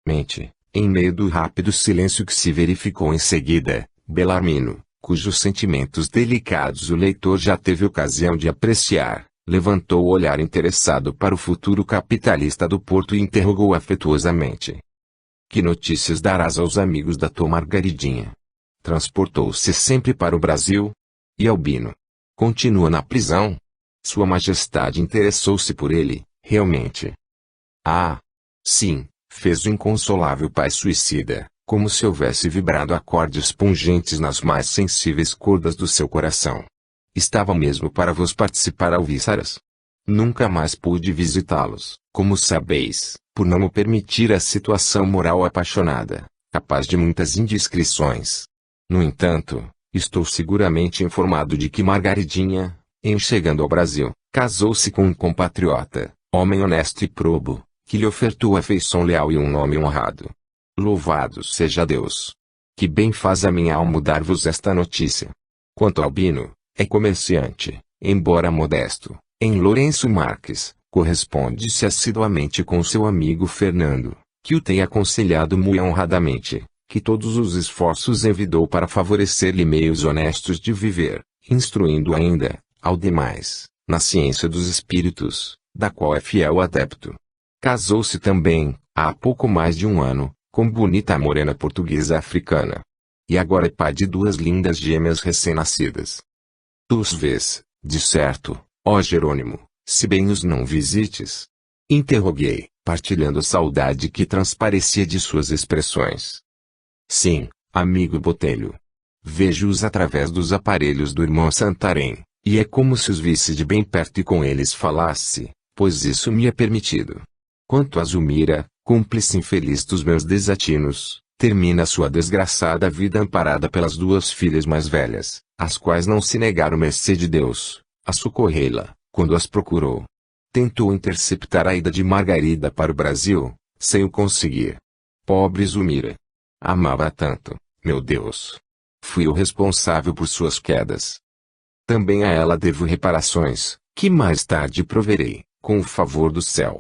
Mente, em meio do rápido silêncio que se verificou em seguida, Belarmino, cujos sentimentos delicados o leitor já teve ocasião de apreciar, levantou o olhar interessado para o futuro capitalista do Porto e interrogou afetuosamente: que notícias darás aos amigos da tua Margaridinha? Transportou-se sempre para o Brasil? E Albino? Continua na prisão? Sua Majestade interessou-se por ele, realmente? Ah! Sim, fez o inconsolável pai suicida, como se houvesse vibrado acordes pungentes nas mais sensíveis cordas do seu coração. Estava mesmo para vos participar alvíceras. Nunca mais pude visitá-los, como sabeis, por não me permitir a situação moral apaixonada, capaz de muitas indiscrições. No entanto, estou seguramente informado de que Margaridinha, em chegando ao Brasil, casou-se com um compatriota, homem honesto e probo, que lhe ofertou afeição leal e um nome honrado. Louvado seja Deus! Que bem faz a minha alma dar-vos esta notícia. Quanto ao Albino, é comerciante, embora modesto, em Lourenço Marques, corresponde-se assiduamente com seu amigo Fernando, que o tem aconselhado muito honradamente, que todos os esforços envidou para favorecer-lhe meios honestos de viver, instruindo ainda, ao demais, na ciência dos espíritos, da qual é fiel adepto. Casou-se também, há pouco mais de um ano, com bonita morena portuguesa africana. E agora é pai de duas lindas gêmeas recém-nascidas. Tu os vês, de certo, ó Jerônimo, se bem os não visites? Interroguei, partilhando a saudade que transparecia de suas expressões. Sim, amigo Botelho. Vejo-os através dos aparelhos do irmão Santarém, e é como se os visse de bem perto e com eles falasse, pois isso me é permitido. Quanto a Zulmira, cúmplice infeliz dos meus desatinos, termina sua desgraçada vida amparada pelas duas filhas mais velhas, as quais não se negaram mercê de Deus, a socorrê-la, quando as procurou. Tentou interceptar a ida de Margarida para o Brasil, sem o conseguir. Pobre Zulmira! Amava tanto, meu Deus! Fui o responsável por suas quedas. Também a ela devo reparações, que mais tarde proverei, com o favor do céu.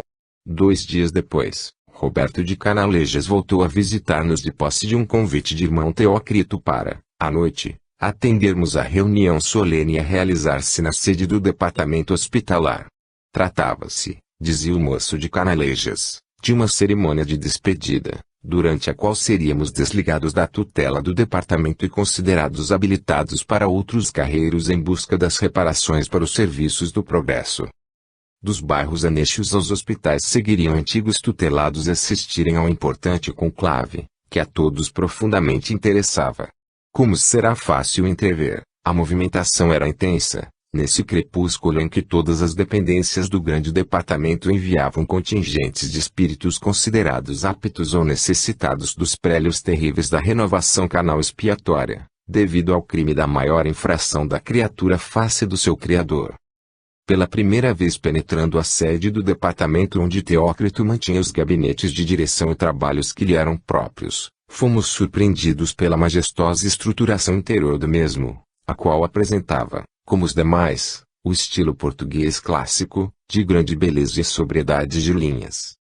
2 dias depois, Roberto de Canalejas voltou a visitar-nos de posse de um convite de irmão Teócrito para, à noite, atendermos a reunião solene a realizar-se na sede do departamento hospitalar. Tratava-se, dizia o moço de Canalejas, de uma cerimônia de despedida, durante a qual seríamos desligados da tutela do departamento e considerados habilitados para outros carreiros em busca das reparações para os serviços do progresso. Dos bairros anexos aos hospitais seguiriam antigos tutelados assistirem ao importante conclave, que a todos profundamente interessava. Como será fácil entrever, a movimentação era intensa, nesse crepúsculo em que todas as dependências do grande departamento enviavam contingentes de espíritos considerados aptos ou necessitados dos prélios terríveis da renovação canal expiatória, devido ao crime da maior infração da criatura face do seu Criador. Pela primeira vez penetrando a sede do departamento onde Teócrito mantinha os gabinetes de direção e trabalhos que lhe eram próprios, fomos surpreendidos pela majestosa estruturação interior do mesmo, a qual apresentava, como os demais, o estilo português clássico, de grande beleza e sobriedade de linhas.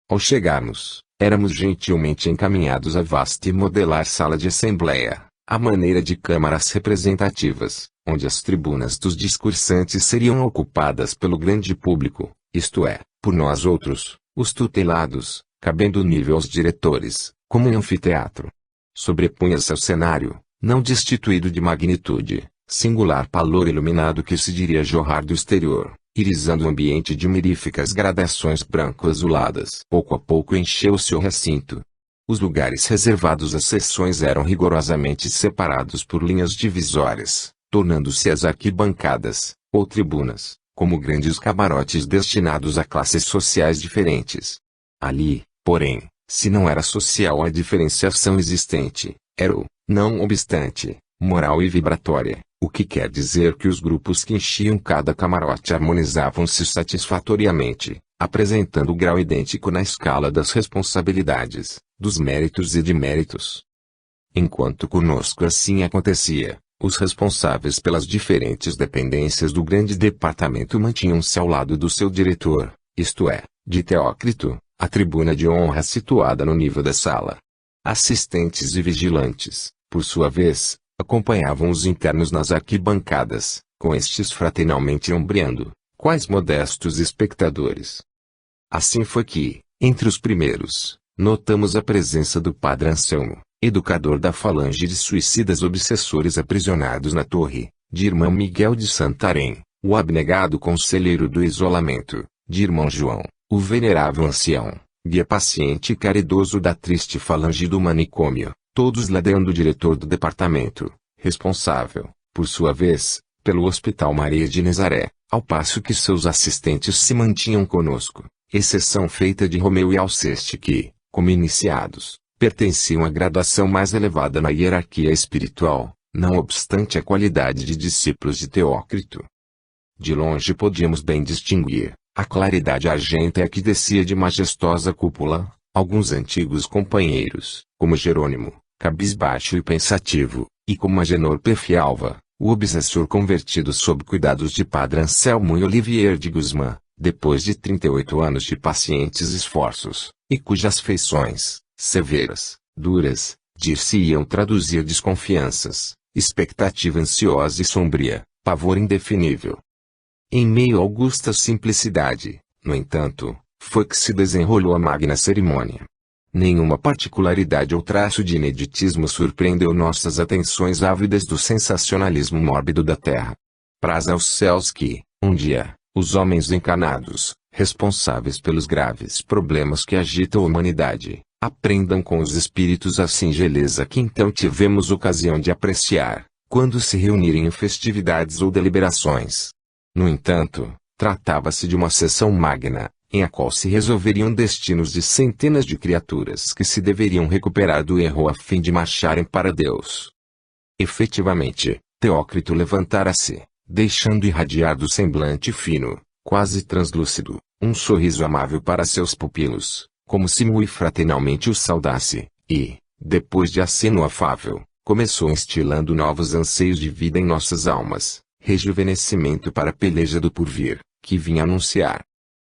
Ao chegarmos, éramos gentilmente encaminhados à vasta e modelar sala de assembleia, à maneira de câmaras representativas, onde as tribunas dos discursantes seriam ocupadas pelo grande público, isto é, por nós outros, os tutelados, cabendo nível aos diretores, como em anfiteatro. Sobrepunha-se ao cenário, não destituído de magnitude, singular pallor iluminado que se diria jorrar do exterior, irisando o ambiente de miríficas gradações branco-azuladas. Pouco a pouco encheu-se o recinto. Os lugares reservados às sessões eram rigorosamente separados por linhas divisórias, tornando-se as arquibancadas, ou tribunas, como grandes camarotes destinados a classes sociais diferentes. Ali, porém, se não era social a diferenciação existente, era não obstante, moral e vibratória, o que quer dizer que os grupos que enchiam cada camarote harmonizavam-se satisfatoriamente, apresentando grau idêntico na escala das responsabilidades, dos méritos e deméritos. Enquanto conosco assim acontecia, os responsáveis pelas diferentes dependências do grande departamento mantinham-se ao lado do seu diretor, isto é, de Teócrito, a tribuna de honra situada no nível da sala. Assistentes e vigilantes, por sua vez, acompanhavam os internos nas arquibancadas, com estes fraternalmente ombreando, quais modestos espectadores. Assim foi que, entre os primeiros, notamos a presença do padre Anselmo, educador da falange de suicidas obsessores aprisionados na torre, de irmão Miguel de Santarém, o abnegado conselheiro do isolamento, de irmão João, o venerável ancião, guia paciente e caridoso da triste falange do manicômio, todos ladeando o diretor do departamento, responsável, por sua vez, pelo Hospital Maria de Nazaré, ao passo que seus assistentes se mantinham conosco, exceção feita de Romeu e Alceste que, como iniciados, pertenciam à graduação mais elevada na hierarquia espiritual, não obstante a qualidade de discípulos de Teócrito. De longe podíamos bem distinguir, a claridade argêntea que descia de majestosa cúpula, alguns antigos companheiros, como Jerônimo, cabisbaixo e pensativo, e como Agenor Pefialva, o obsessor convertido sob cuidados de Padre Anselmo e Olivier de Guzmán, depois de 38 anos de pacientes esforços, e cujas feições, severas, duras, dir-se-iam traduzir desconfianças, expectativa ansiosa e sombria, pavor indefinível. Em meio à augusta simplicidade, no entanto, foi que se desenrolou a magna cerimônia. Nenhuma particularidade ou traço de ineditismo surpreendeu nossas atenções ávidas do sensacionalismo mórbido da terra. Praz aos céus que, um dia, os homens encanados, responsáveis pelos graves problemas que agitam a humanidade, aprendam com os espíritos a singeleza que então tivemos ocasião de apreciar, quando se reunirem em festividades ou deliberações. No entanto, tratava-se de uma sessão magna, em a qual se resolveriam destinos de centenas de criaturas que se deveriam recuperar do erro a fim de marcharem para Deus. Efetivamente, Teócrito levantara-se, deixando irradiar do semblante fino, quase translúcido, um sorriso amável para seus pupilos, como se muito fraternalmente os saudasse, e, depois de aceno afável, começou instilando novos anseios de vida em nossas almas, rejuvenescimento para a peleja do porvir, que vinha anunciar.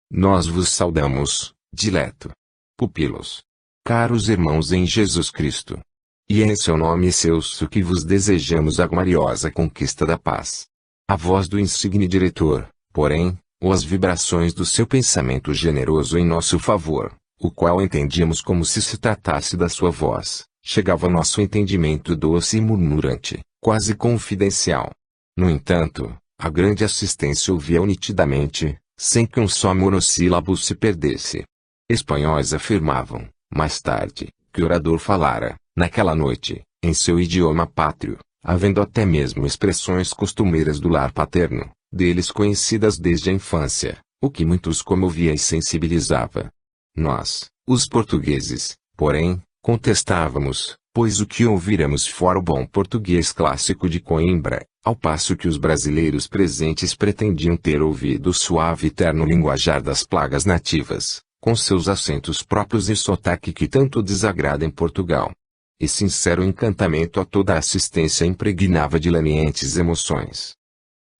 Nós vos saudamos, dileto pupilos, caros irmãos em Jesus Cristo. E é em seu nome e seu que vos desejamos a gloriosa conquista da paz. A voz do insigne diretor, porém, ou as vibrações do seu pensamento generoso em nosso favor, o qual entendíamos como se tratasse da sua voz, chegava ao nosso entendimento doce e murmurante, quase confidencial. No entanto, a grande assistência ouvia-o nitidamente, sem que um só monossílabo se perdesse. Espanhóis afirmavam, mais tarde, que o orador falara, naquela noite, em seu idioma pátrio, havendo até mesmo expressões costumeiras do lar paterno, deles conhecidas desde a infância, o que muitos comovia e sensibilizava. Nós, os portugueses, porém, contestávamos, pois o que ouviremos fora o bom português clássico de Coimbra, ao passo que os brasileiros presentes pretendiam ter ouvido o suave e terno linguajar das plagas nativas, com seus acentos próprios e sotaque que tanto desagrada em Portugal. E sincero encantamento a toda a assistência impregnava de lenientes emoções.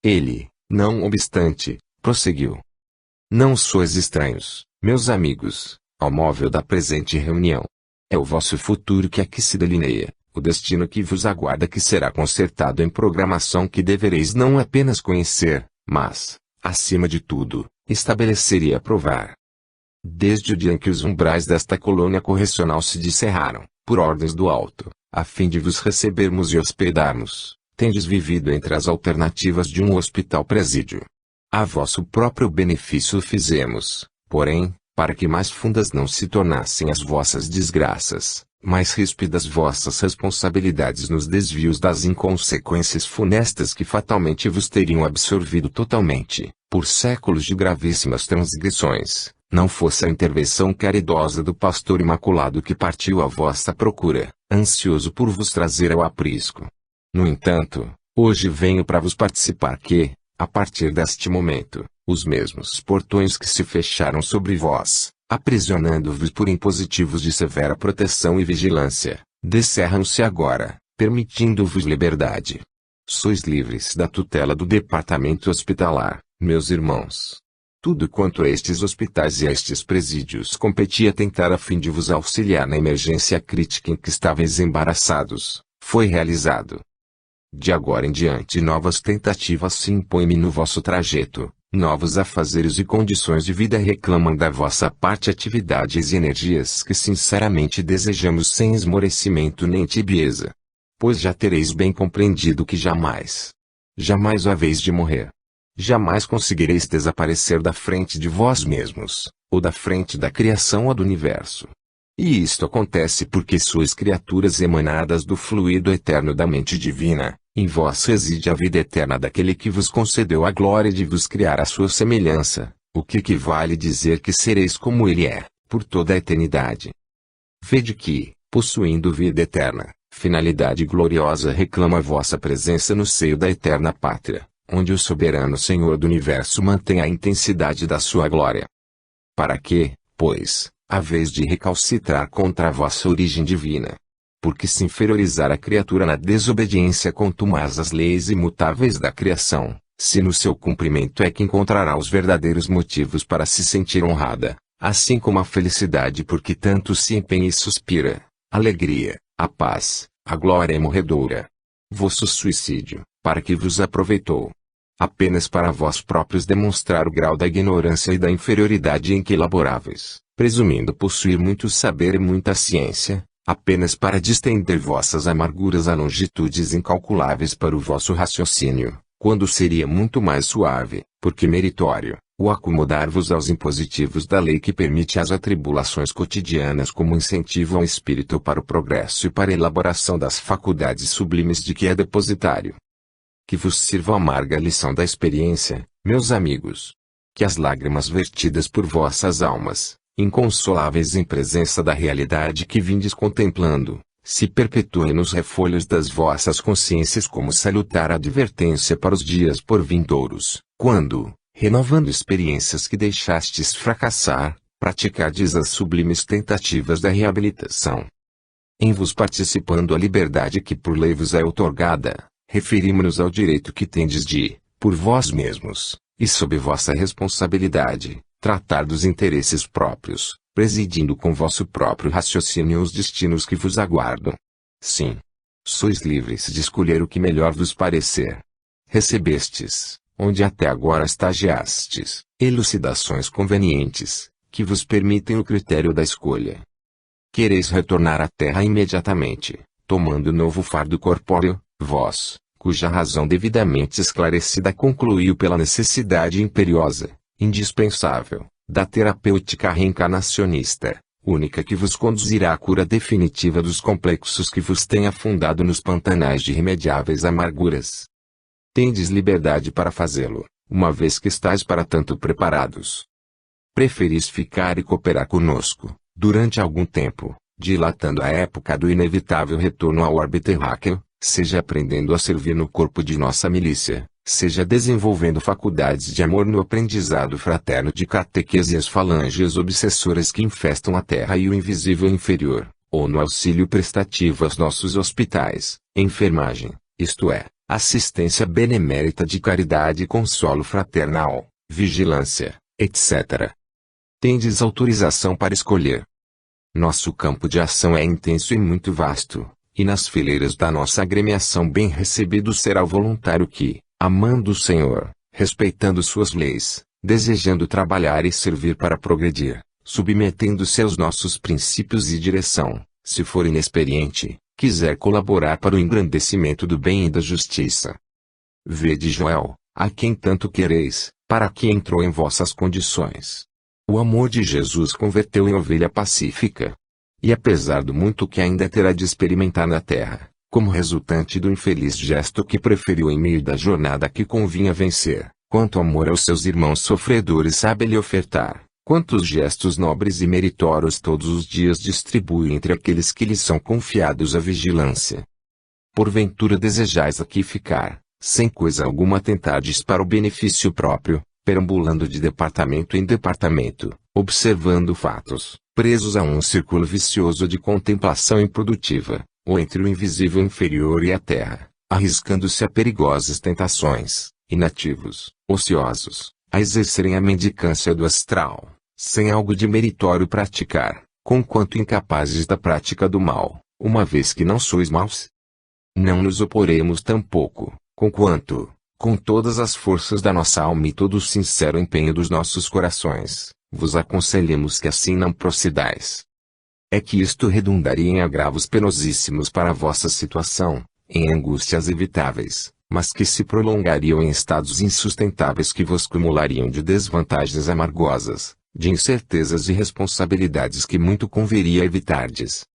Ele, não obstante, prosseguiu. Não sois estranhos, meus amigos, ao móvel da presente reunião. É o vosso futuro que aqui se delineia, o destino que vos aguarda que será concertado em programação que devereis não apenas conhecer, mas, acima de tudo, estabelecer e aprovar. Desde o dia em que os umbrais desta colônia correcional se descerraram, por ordens do alto, a fim de vos recebermos e hospedarmos, tendes vivido entre as alternativas de um hospital-presídio. A vosso próprio benefício o fizemos, porém, para que mais fundas não se tornassem as vossas desgraças, mais ríspidas vossas responsabilidades nos desvios das inconsequências funestas que fatalmente vos teriam absorvido totalmente, por séculos de gravíssimas transgressões, não fosse a intervenção caridosa do pastor imaculado que partiu à vossa procura, ansioso por vos trazer ao aprisco. No entanto, hoje venho para vos participar que, a partir deste momento, os mesmos portões que se fecharam sobre vós, aprisionando-vos por impositivos de severa proteção e vigilância, descerram-se agora, permitindo-vos liberdade. Sois livres da tutela do departamento hospitalar, meus irmãos. Tudo quanto a estes hospitais e a estes presídios competia tentar a fim de vos auxiliar na emergência crítica em que estáveis embaraçados, foi realizado. De agora em diante novas tentativas se impõem-me no vosso trajeto, novos afazeres e condições de vida reclamam da vossa parte atividades e energias que sinceramente desejamos sem esmorecimento nem tibieza. Pois já tereis bem compreendido que jamais haveis de morrer. Jamais conseguireis desaparecer da frente de vós mesmos, ou da frente da criação ou do universo. E isto acontece porque sois criaturas emanadas do fluido eterno da mente divina, em vós reside a vida eterna daquele que vos concedeu a glória de vos criar à sua semelhança, o que equivale dizer que sereis como ele é, por toda a eternidade. Vede que, possuindo vida eterna, finalidade gloriosa reclama a vossa presença no seio da eterna pátria, onde o soberano Senhor do Universo mantém a intensidade da sua glória. Para que, pois, haveis de recalcitrar contra a vossa origem divina? Porque se inferiorizar a criatura na desobediência contumaz às leis imutáveis da criação, se no seu cumprimento é que encontrará os verdadeiros motivos para se sentir honrada, assim como a felicidade por que tanto se empenha e suspira, a alegria, a paz, a glória é morredoura. Vosso suicídio, para que vos aproveitou? Apenas para vós próprios demonstrar o grau da ignorância e da inferioridade em que laboráveis, presumindo possuir muito saber e muita ciência, apenas para distender vossas amarguras a longitudes incalculáveis para o vosso raciocínio, quando seria muito mais suave, porque meritório, o acomodar-vos aos impositivos da lei que permite as atribulações cotidianas como incentivo ao espírito para o progresso e para a elaboração das faculdades sublimes de que é depositário. Que vos sirva a amarga lição da experiência, meus amigos. Que as lágrimas vertidas por vossas almas, inconsoláveis em presença da realidade que vindes contemplando, se perpetuem nos refolhos das vossas consciências como salutar advertência para os dias por vindouros, quando, renovando experiências que deixastes fracassar, praticardes as sublimes tentativas da reabilitação. Em vos participando a liberdade que por lei vos é outorgada, referimos-nos ao direito que tendes de, por vós mesmos, e sob vossa responsabilidade, tratar dos interesses próprios, presidindo com vosso próprio raciocínio os destinos que vos aguardam. Sim. Sois livres de escolher o que melhor vos parecer. Recebestes, onde até agora estagiastes, elucidações convenientes, que vos permitem o critério da escolha. Quereis retornar à terra imediatamente, tomando novo fardo corpóreo, vós, cuja razão devidamente esclarecida concluiu pela necessidade imperiosa, indispensável, da terapêutica reencarnacionista, única que vos conduzirá à cura definitiva dos complexos que vos têm afundado nos pantanais de irremediáveis amarguras. Tendes liberdade para fazê-lo, uma vez que estáis para tanto preparados. Preferis ficar e cooperar conosco, durante algum tempo, dilatando a época do inevitável retorno ao orbe terráqueo, seja aprendendo a servir no corpo de nossa milícia, seja desenvolvendo faculdades de amor no aprendizado fraterno de catequese e as falanges obsessoras que infestam a terra e o invisível inferior, ou no auxílio prestativo aos nossos hospitais, enfermagem, isto é, assistência benemérita de caridade e consolo fraternal, vigilância, etc. Tendes autorização para escolher. Nosso campo de ação é intenso e muito vasto, e nas fileiras da nossa agremiação bem recebido será o voluntário que, amando o Senhor, respeitando suas leis, desejando trabalhar e servir para progredir, submetendo-se aos nossos princípios e direção, se for inexperiente, quiser colaborar para o engrandecimento do bem e da justiça. Vede Joel, a quem tanto quereis, para que entrou em vossas condições. O amor de Jesus converteu em ovelha pacífica. E apesar do muito que ainda terá de experimentar na terra, como resultante do infeliz gesto que preferiu em meio da jornada que convinha vencer, quanto amor aos seus irmãos sofredores sabe lhe ofertar, quantos gestos nobres e meritórios todos os dias distribui entre aqueles que lhe são confiados a vigilância. Porventura desejais aqui ficar, sem coisa alguma tentardes para o benefício próprio, perambulando de departamento em departamento, observando fatos, presos a um círculo vicioso de contemplação improdutiva, ou entre o invisível inferior e a terra, arriscando-se a perigosas tentações, inativos, ociosos, a exercerem a mendicância do astral, sem algo de meritório praticar, conquanto incapazes da prática do mal, uma vez que não sois maus? Não nos oporemos tampouco, conquanto, com todas as forças da nossa alma e todo o sincero empenho dos nossos corações, vos aconselhemos que assim não procedais. É que isto redundaria em agravos penosíssimos para a vossa situação, em angústias evitáveis, mas que se prolongariam em estados insustentáveis que vos cumulariam de desvantagens amargosas, de incertezas e responsabilidades que muito converia evitardes.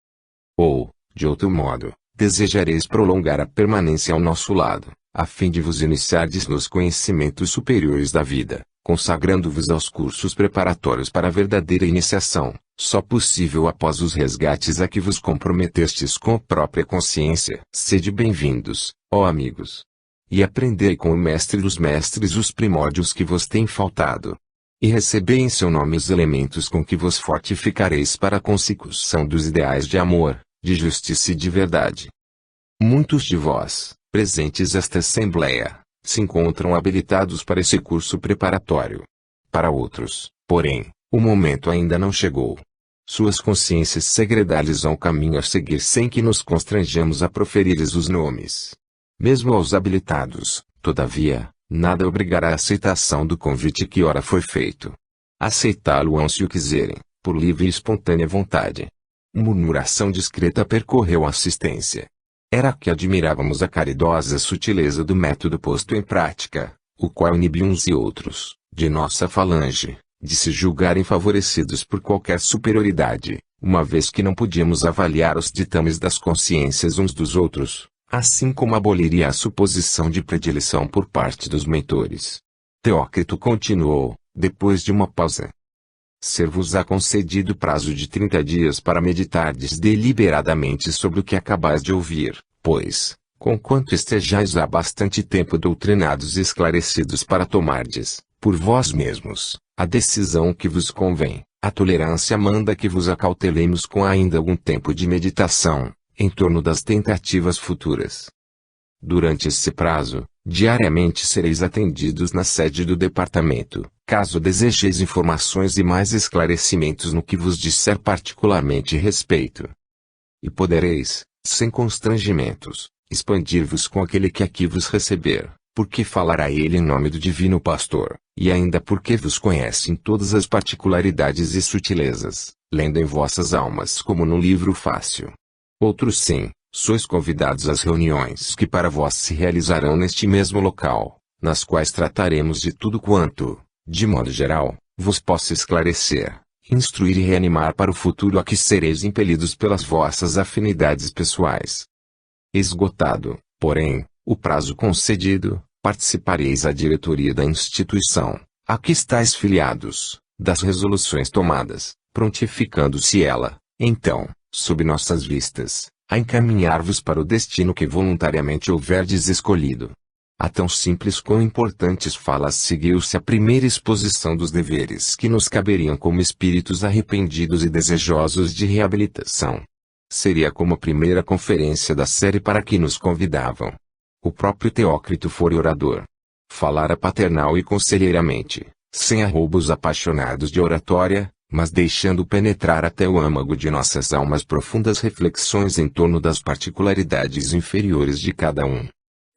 Ou, de outro modo, desejareis prolongar a permanência ao nosso lado, a fim de vos iniciardes nos conhecimentos superiores da vida, consagrando-vos aos cursos preparatórios para a verdadeira iniciação, só possível após os resgates a que vos comprometestes com a própria consciência. Sede bem-vindos, ó amigos. E aprendei com o mestre dos mestres os primórdios que vos têm faltado. E recebei em seu nome os elementos com que vos fortificareis para a consecução dos ideais de amor, de justiça e de verdade. Muitos de vós, presentes esta assembleia, se encontram habilitados para esse curso preparatório. Para outros, porém, o momento ainda não chegou. Suas consciências segredalizam o caminho a seguir sem que nos constranjamos a proferir-lhes os nomes. Mesmo aos habilitados, todavia, nada obrigará a aceitação do convite que ora foi feito. Aceitá-lo-ão se o quiserem, por livre e espontânea vontade. Murmuração discreta percorreu a assistência. Era que admirávamos a caridosa sutileza do método posto em prática, o qual inibe uns e outros, de nossa falange, de se julgarem favorecidos por qualquer superioridade, uma vez que não podíamos avaliar os ditames das consciências uns dos outros, assim como aboliria a suposição de predileção por parte dos mentores. Teócrito continuou, depois de uma pausa. Ser-vos-á concedido prazo de 30 dias para meditardes deliberadamente sobre o que acabais de ouvir, pois, conquanto estejais há bastante tempo doutrinados e esclarecidos para tomardes, por vós mesmos, a decisão que vos convém, a tolerância manda que vos acautelemos com ainda algum tempo de meditação, em torno das tentativas futuras. Durante esse prazo, diariamente sereis atendidos na sede do departamento, caso desejeis informações e mais esclarecimentos no que vos disser particularmente respeito. E podereis, sem constrangimentos, expandir-vos com aquele que aqui vos receber, porque falará ele em nome do Divino Pastor, e ainda porque vos conhece em todas as particularidades e sutilezas, lendo em vossas almas como num livro fácil. Outros sim, sois convidados às reuniões que para vós se realizarão neste mesmo local, nas quais trataremos de tudo quanto, de modo geral, vos possa esclarecer, instruir e reanimar para o futuro a que sereis impelidos pelas vossas afinidades pessoais. Esgotado, porém, o prazo concedido, participareis à diretoria da instituição, a que estáis filiados, das resoluções tomadas, prontificando-se ela, então, sob nossas vistas, a encaminhar-vos para o destino que voluntariamente houverdes escolhido. A tão simples quão importantes falas seguiu-se a primeira exposição dos deveres que nos caberiam como espíritos arrependidos e desejosos de reabilitação. Seria como a primeira conferência da série para que nos convidavam. O próprio Teócrito fora orador. Falara paternal e conselheiramente, sem arroubos apaixonados de oratória, mas deixando penetrar até o âmago de nossas almas profundas reflexões em torno das particularidades inferiores de cada um.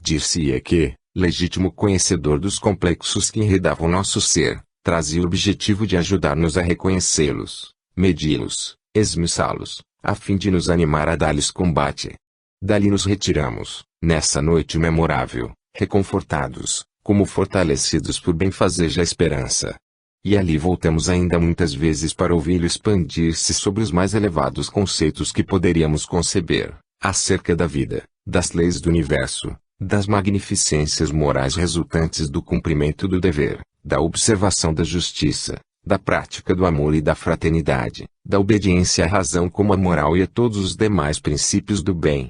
Dir-se-ia que, legítimo conhecedor dos complexos que enredavam nosso ser, trazia o objetivo de ajudar-nos a reconhecê-los, medi-los, esmiuçá-los, a fim de nos animar a dar-lhes combate. Dali nos retiramos, nessa noite memorável, reconfortados, como fortalecidos por benfazeja esperança. E ali voltamos ainda muitas vezes para ouvi-lo expandir-se sobre os mais elevados conceitos que poderíamos conceber, acerca da vida, das leis do universo, das magnificências morais resultantes do cumprimento do dever, da observação da justiça, da prática do amor e da fraternidade, da obediência à razão como a moral e a todos os demais princípios do bem.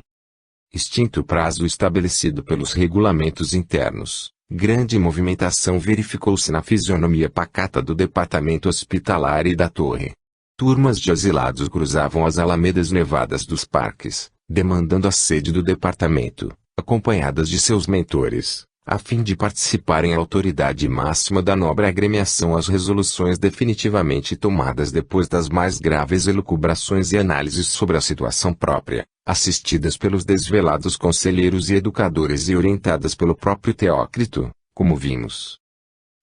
Extinto o prazo estabelecido pelos regulamentos internos, grande movimentação verificou-se na fisionomia pacata do departamento hospitalar e da torre. Turmas de asilados cruzavam as alamedas nevadas dos parques, demandando a sede do departamento, acompanhadas de seus mentores, a fim de participarem a autoridade máxima da nobre agremiação às resoluções definitivamente tomadas depois das mais graves elucubrações e análises sobre a situação própria, assistidas pelos desvelados conselheiros e educadores e orientadas pelo próprio Teócrito, como vimos.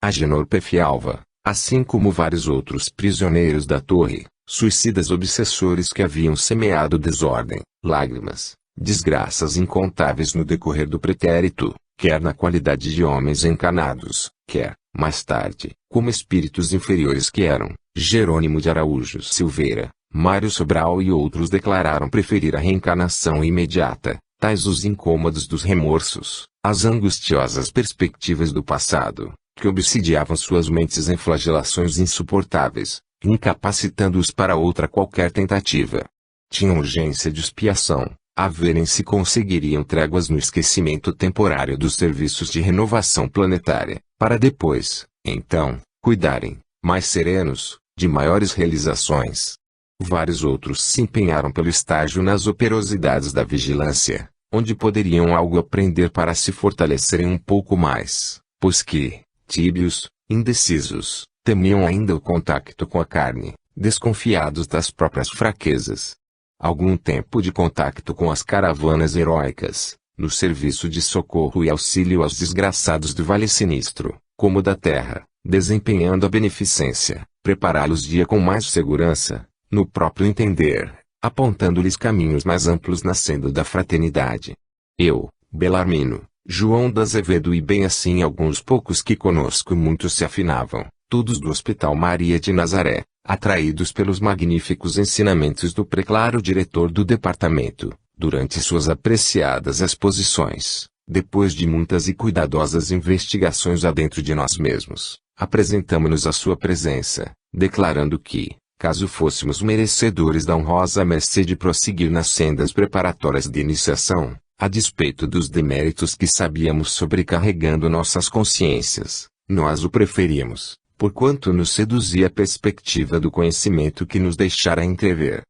Agenor Pefialva, assim como vários outros prisioneiros da torre, suicidas obsessores que haviam semeado desordem, lágrimas, desgraças incontáveis no decorrer do pretérito, quer na qualidade de homens encanados, quer, mais tarde, como espíritos inferiores que eram, Jerônimo de Araújo Silveira, Mário Sobral e outros declararam preferir a reencarnação imediata, tais os incômodos dos remorsos, as angustiosas perspectivas do passado, que obsidiavam suas mentes em flagelações insuportáveis, incapacitando-os para outra qualquer tentativa. Tinham urgência de expiação, a verem se conseguiriam tréguas no esquecimento temporário dos serviços de renovação planetária, para depois, então, cuidarem, mais serenos, de maiores realizações. Vários outros se empenharam pelo estágio nas operosidades da vigilância, onde poderiam algo aprender para se fortalecerem um pouco mais, pois que, tíbios, indecisos, temiam ainda o contacto com a carne, desconfiados das próprias fraquezas. Algum tempo de contacto com as caravanas heróicas, no serviço de socorro e auxílio aos desgraçados do Vale Sinistro, como da Terra, desempenhando a beneficência, prepará-los-ia com mais segurança, no próprio entender, apontando-lhes caminhos mais amplos na senda da fraternidade. Eu, Belarmino, João da Azevedo e bem assim alguns poucos que conosco muitos se afinavam, todos do Hospital Maria de Nazaré, atraídos pelos magníficos ensinamentos do preclaro diretor do departamento, durante suas apreciadas exposições, depois de muitas e cuidadosas investigações adentro de nós mesmos, apresentamo-nos à sua presença, declarando que, caso fôssemos merecedores da honrosa mercê de prosseguir nas sendas preparatórias de iniciação, a despeito dos deméritos que sabíamos sobrecarregando nossas consciências, nós o preferíamos, porquanto nos seduzia a perspectiva do conhecimento que nos deixara entrever.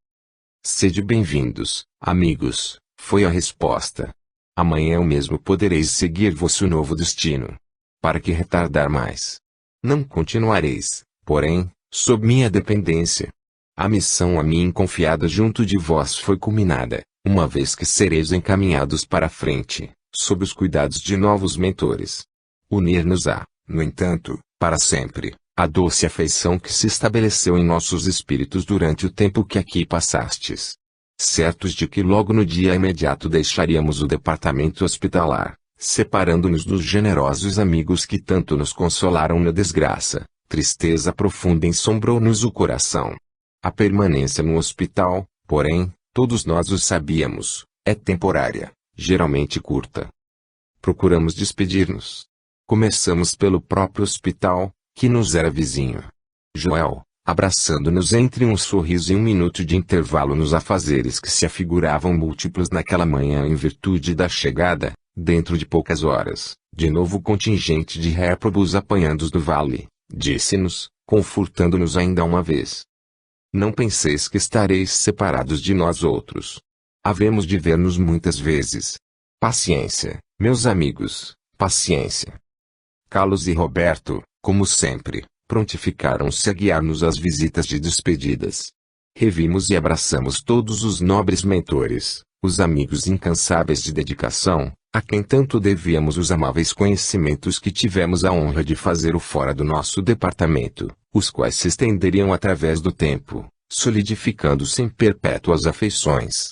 Sede bem-vindos, amigos, foi a resposta. Amanhã mesmo podereis seguir vosso novo destino. Para que retardar mais? Não continuareis, porém, sob minha dependência. A missão a mim confiada junto de vós foi culminada, uma vez que sereis encaminhados para a frente, sob os cuidados de novos mentores. Unir-nos-á, no entanto, para sempre, a doce afeição que se estabeleceu em nossos espíritos durante o tempo que aqui passastes. Certos de que logo no dia imediato deixaríamos o departamento hospitalar, separando-nos dos generosos amigos que tanto nos consolaram na desgraça, tristeza profunda ensombrou-nos o coração. A permanência no hospital, porém, todos nós o sabíamos, é temporária, geralmente curta. Procuramos despedir-nos. Começamos pelo próprio hospital, que nos era vizinho. Joel, abraçando-nos entre um sorriso e um minuto de intervalo nos afazeres que se afiguravam múltiplos naquela manhã em virtude da chegada, dentro de poucas horas, de novo contingente de réprobos apanhandos do vale, disse-nos, confortando-nos ainda uma vez. Não penseis que estareis separados de nós outros. Havemos de ver-nos muitas vezes. Paciência, meus amigos, paciência. Carlos e Roberto, como sempre, prontificaram-se a guiar-nos às visitas de despedidas. Revimos e abraçamos todos os nobres mentores, os amigos incansáveis de dedicação, a quem tanto devíamos os amáveis conhecimentos que tivemos a honra de fazer o fora do nosso departamento, os quais se estenderiam através do tempo, solidificando-se em perpétuas afeições.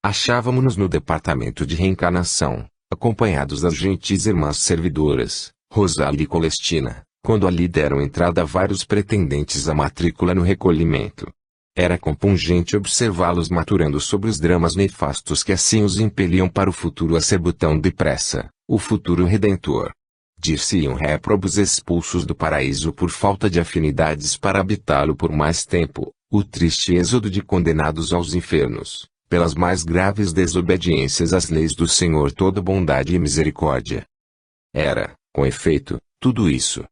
Achávamo-nos no departamento de reencarnação, acompanhados das gentis irmãs servidoras, Rosália e Colestina, quando ali deram entrada vários pretendentes à matrícula no recolhimento. Era compungente observá-los maturando sobre os dramas nefastos que assim os impeliam para o futuro a ser tão depressa, o futuro redentor. Dir-se-iam réprobos expulsos do paraíso por falta de afinidades para habitá-lo por mais tempo, o triste êxodo de condenados aos infernos, pelas mais graves desobediências às leis do Senhor toda bondade e misericórdia. Era, com efeito, tudo isso.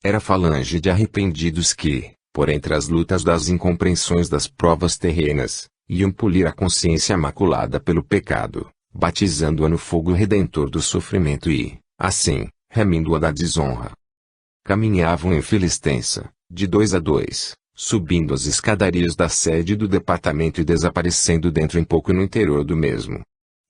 Era falange de arrependidos que, por entre as lutas das incompreensões das provas terrenas, iam polir a consciência maculada pelo pecado, batizando-a no fogo redentor do sofrimento e, assim, remindo-a da desonra. Caminhavam em fila extensa, de 2 a 2, subindo as escadarias da sede do departamento e desaparecendo dentro em pouco no interior do mesmo.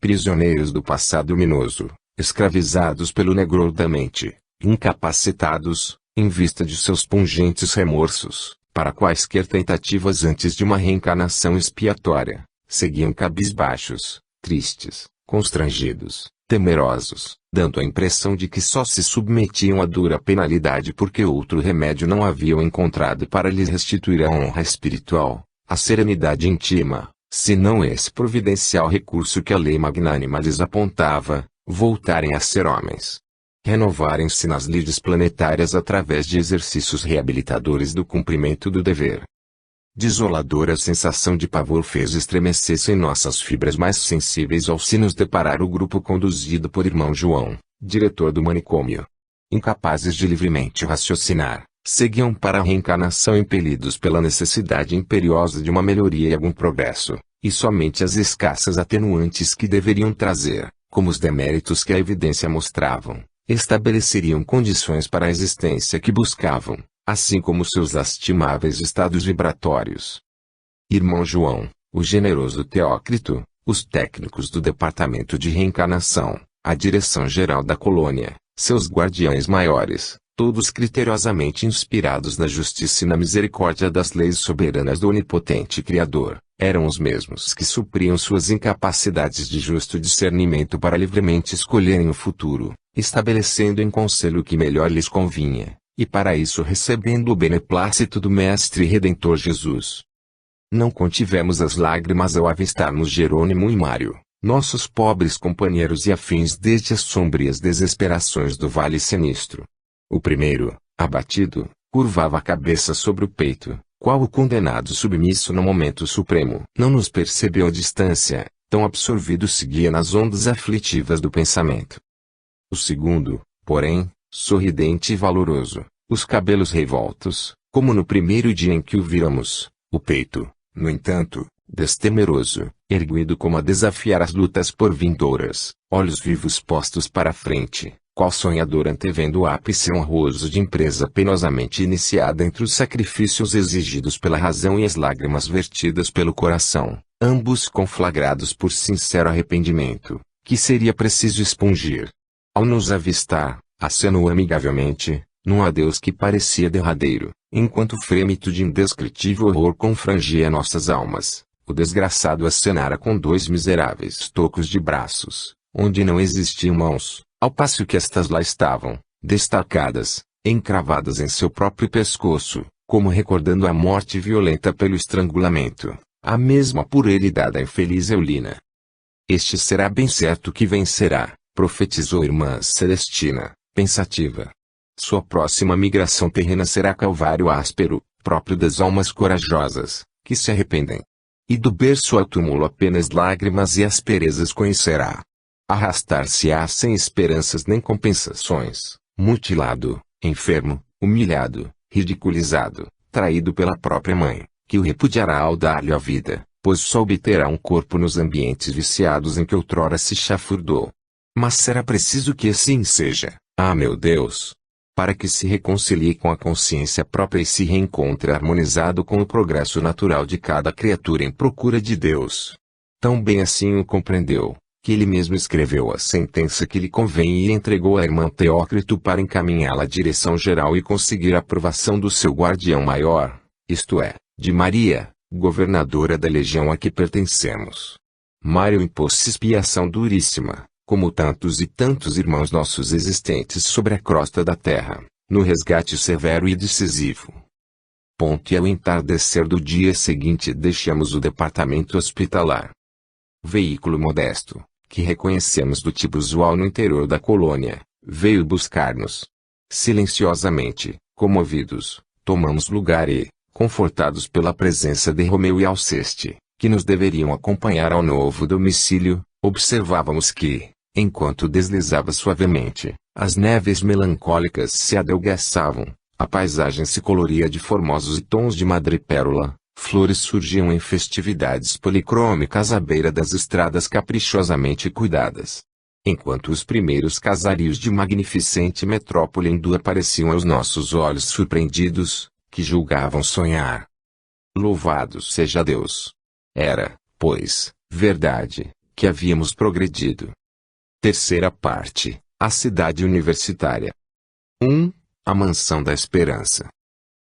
Prisioneiros do passado luminoso, escravizados pelo negror da mente, incapacitados, em vista de seus pungentes remorsos, para quaisquer tentativas antes de uma reencarnação expiatória, seguiam cabisbaixos, tristes, constrangidos, temerosos, dando a impressão de que só se submetiam à dura penalidade porque outro remédio não haviam encontrado para lhes restituir a honra espiritual, a serenidade íntima, senão esse providencial recurso que a lei magnânima lhes apontava, voltarem a ser homens. Renovarem-se nas lides planetárias através de exercícios reabilitadores do cumprimento do dever. Desoladora sensação de pavor fez estremecer-se em nossas fibras mais sensíveis ao se nos deparar o grupo conduzido por irmão João, diretor do manicômio. Incapazes de livremente raciocinar, seguiam para a reencarnação impelidos pela necessidade imperiosa de uma melhoria e algum progresso, e somente as escassas atenuantes que deveriam trazer, como os deméritos que a evidência mostravam, estabeleceriam condições para a existência que buscavam, assim como seus lastimáveis estados vibratórios. Irmão João, o generoso Teócrito, os técnicos do Departamento de Reencarnação, a direção-geral da colônia, seus guardiães maiores, todos criteriosamente inspirados na justiça e na misericórdia das leis soberanas do onipotente Criador, eram os mesmos que supriam suas incapacidades de justo discernimento para livremente escolherem o futuro, estabelecendo em conselho o que melhor lhes convinha, e para isso recebendo o beneplácito do Mestre Redentor Jesus. Não contivemos as lágrimas ao avistarmos Jerônimo e Mário, nossos pobres companheiros e afins desde as sombrias desesperações do Vale Sinistro. O primeiro, abatido, curvava a cabeça sobre o peito, qual o condenado submisso no momento supremo. Não nos percebeu à distância, tão absorvido seguia nas ondas aflitivas do pensamento. O segundo, porém, sorridente e valoroso, os cabelos revoltos, como no primeiro dia em que o viramos, o peito, no entanto, destemeroso, erguido como a desafiar as lutas por vindouras, olhos vivos postos para a frente, qual sonhador antevendo o ápice honroso de empresa penosamente iniciada entre os sacrifícios exigidos pela razão e as lágrimas vertidas pelo coração, ambos conflagrados por sincero arrependimento, que seria preciso expungir. Ao nos avistar, acenou amigavelmente, num adeus que parecia derradeiro, enquanto o frêmito de indescritível horror confrangia nossas almas. O desgraçado acenara com 2 miseráveis tocos de braços, onde não existiam mãos, ao passo que estas lá estavam, destacadas, encravadas em seu próprio pescoço, como recordando a morte violenta pelo estrangulamento, a mesma por ele dada à infeliz Eulina. Este será bem certo que vencerá, profetizou irmã Celestina, pensativa. Sua próxima migração terrena será calvário áspero, próprio das almas corajosas, que se arrependem. E do berço ao túmulo apenas lágrimas e asperezas conhecerá. Arrastar-se-á sem esperanças nem compensações, mutilado, enfermo, humilhado, ridiculizado, traído pela própria mãe, que o repudiará ao dar-lhe a vida, pois só obterá um corpo nos ambientes viciados em que outrora se chafurdou. Mas será preciso que assim seja, meu Deus, para que se reconcilie com a consciência própria e se reencontre harmonizado com o progresso natural de cada criatura em procura de Deus. Tão bem assim o compreendeu, que ele mesmo escreveu a sentença que lhe convém e entregou à irmã Teócrito para encaminhá-la à direção geral e conseguir a aprovação do seu guardião maior, isto é, de Maria, governadora da legião a que pertencemos. Mário impôs-se expiação duríssima, como tantos e tantos irmãos nossos existentes sobre a crosta da terra, no resgate severo e decisivo. E ao entardecer do dia seguinte deixamos o departamento hospitalar. Veículo modesto, que reconhecemos do tipo usual no interior da colônia, veio buscar-nos. Silenciosamente, comovidos, tomamos lugar e, confortados pela presença de Romeu e Alceste, que nos deveriam acompanhar ao novo domicílio, observávamos que, enquanto deslizava suavemente, as neves melancólicas se adelgaçavam, a paisagem se coloria de formosos tons de madrepérola, flores surgiam em festividades policrômicas à beira das estradas caprichosamente cuidadas. enquanto os primeiros casarios de magnificente metrópole hindu apareciam aos nossos olhos surpreendidos, que julgavam sonhar. Louvado seja Deus! Era, pois, verdade, que havíamos progredido. Terceira parte, a cidade universitária. 1. A mansão da esperança.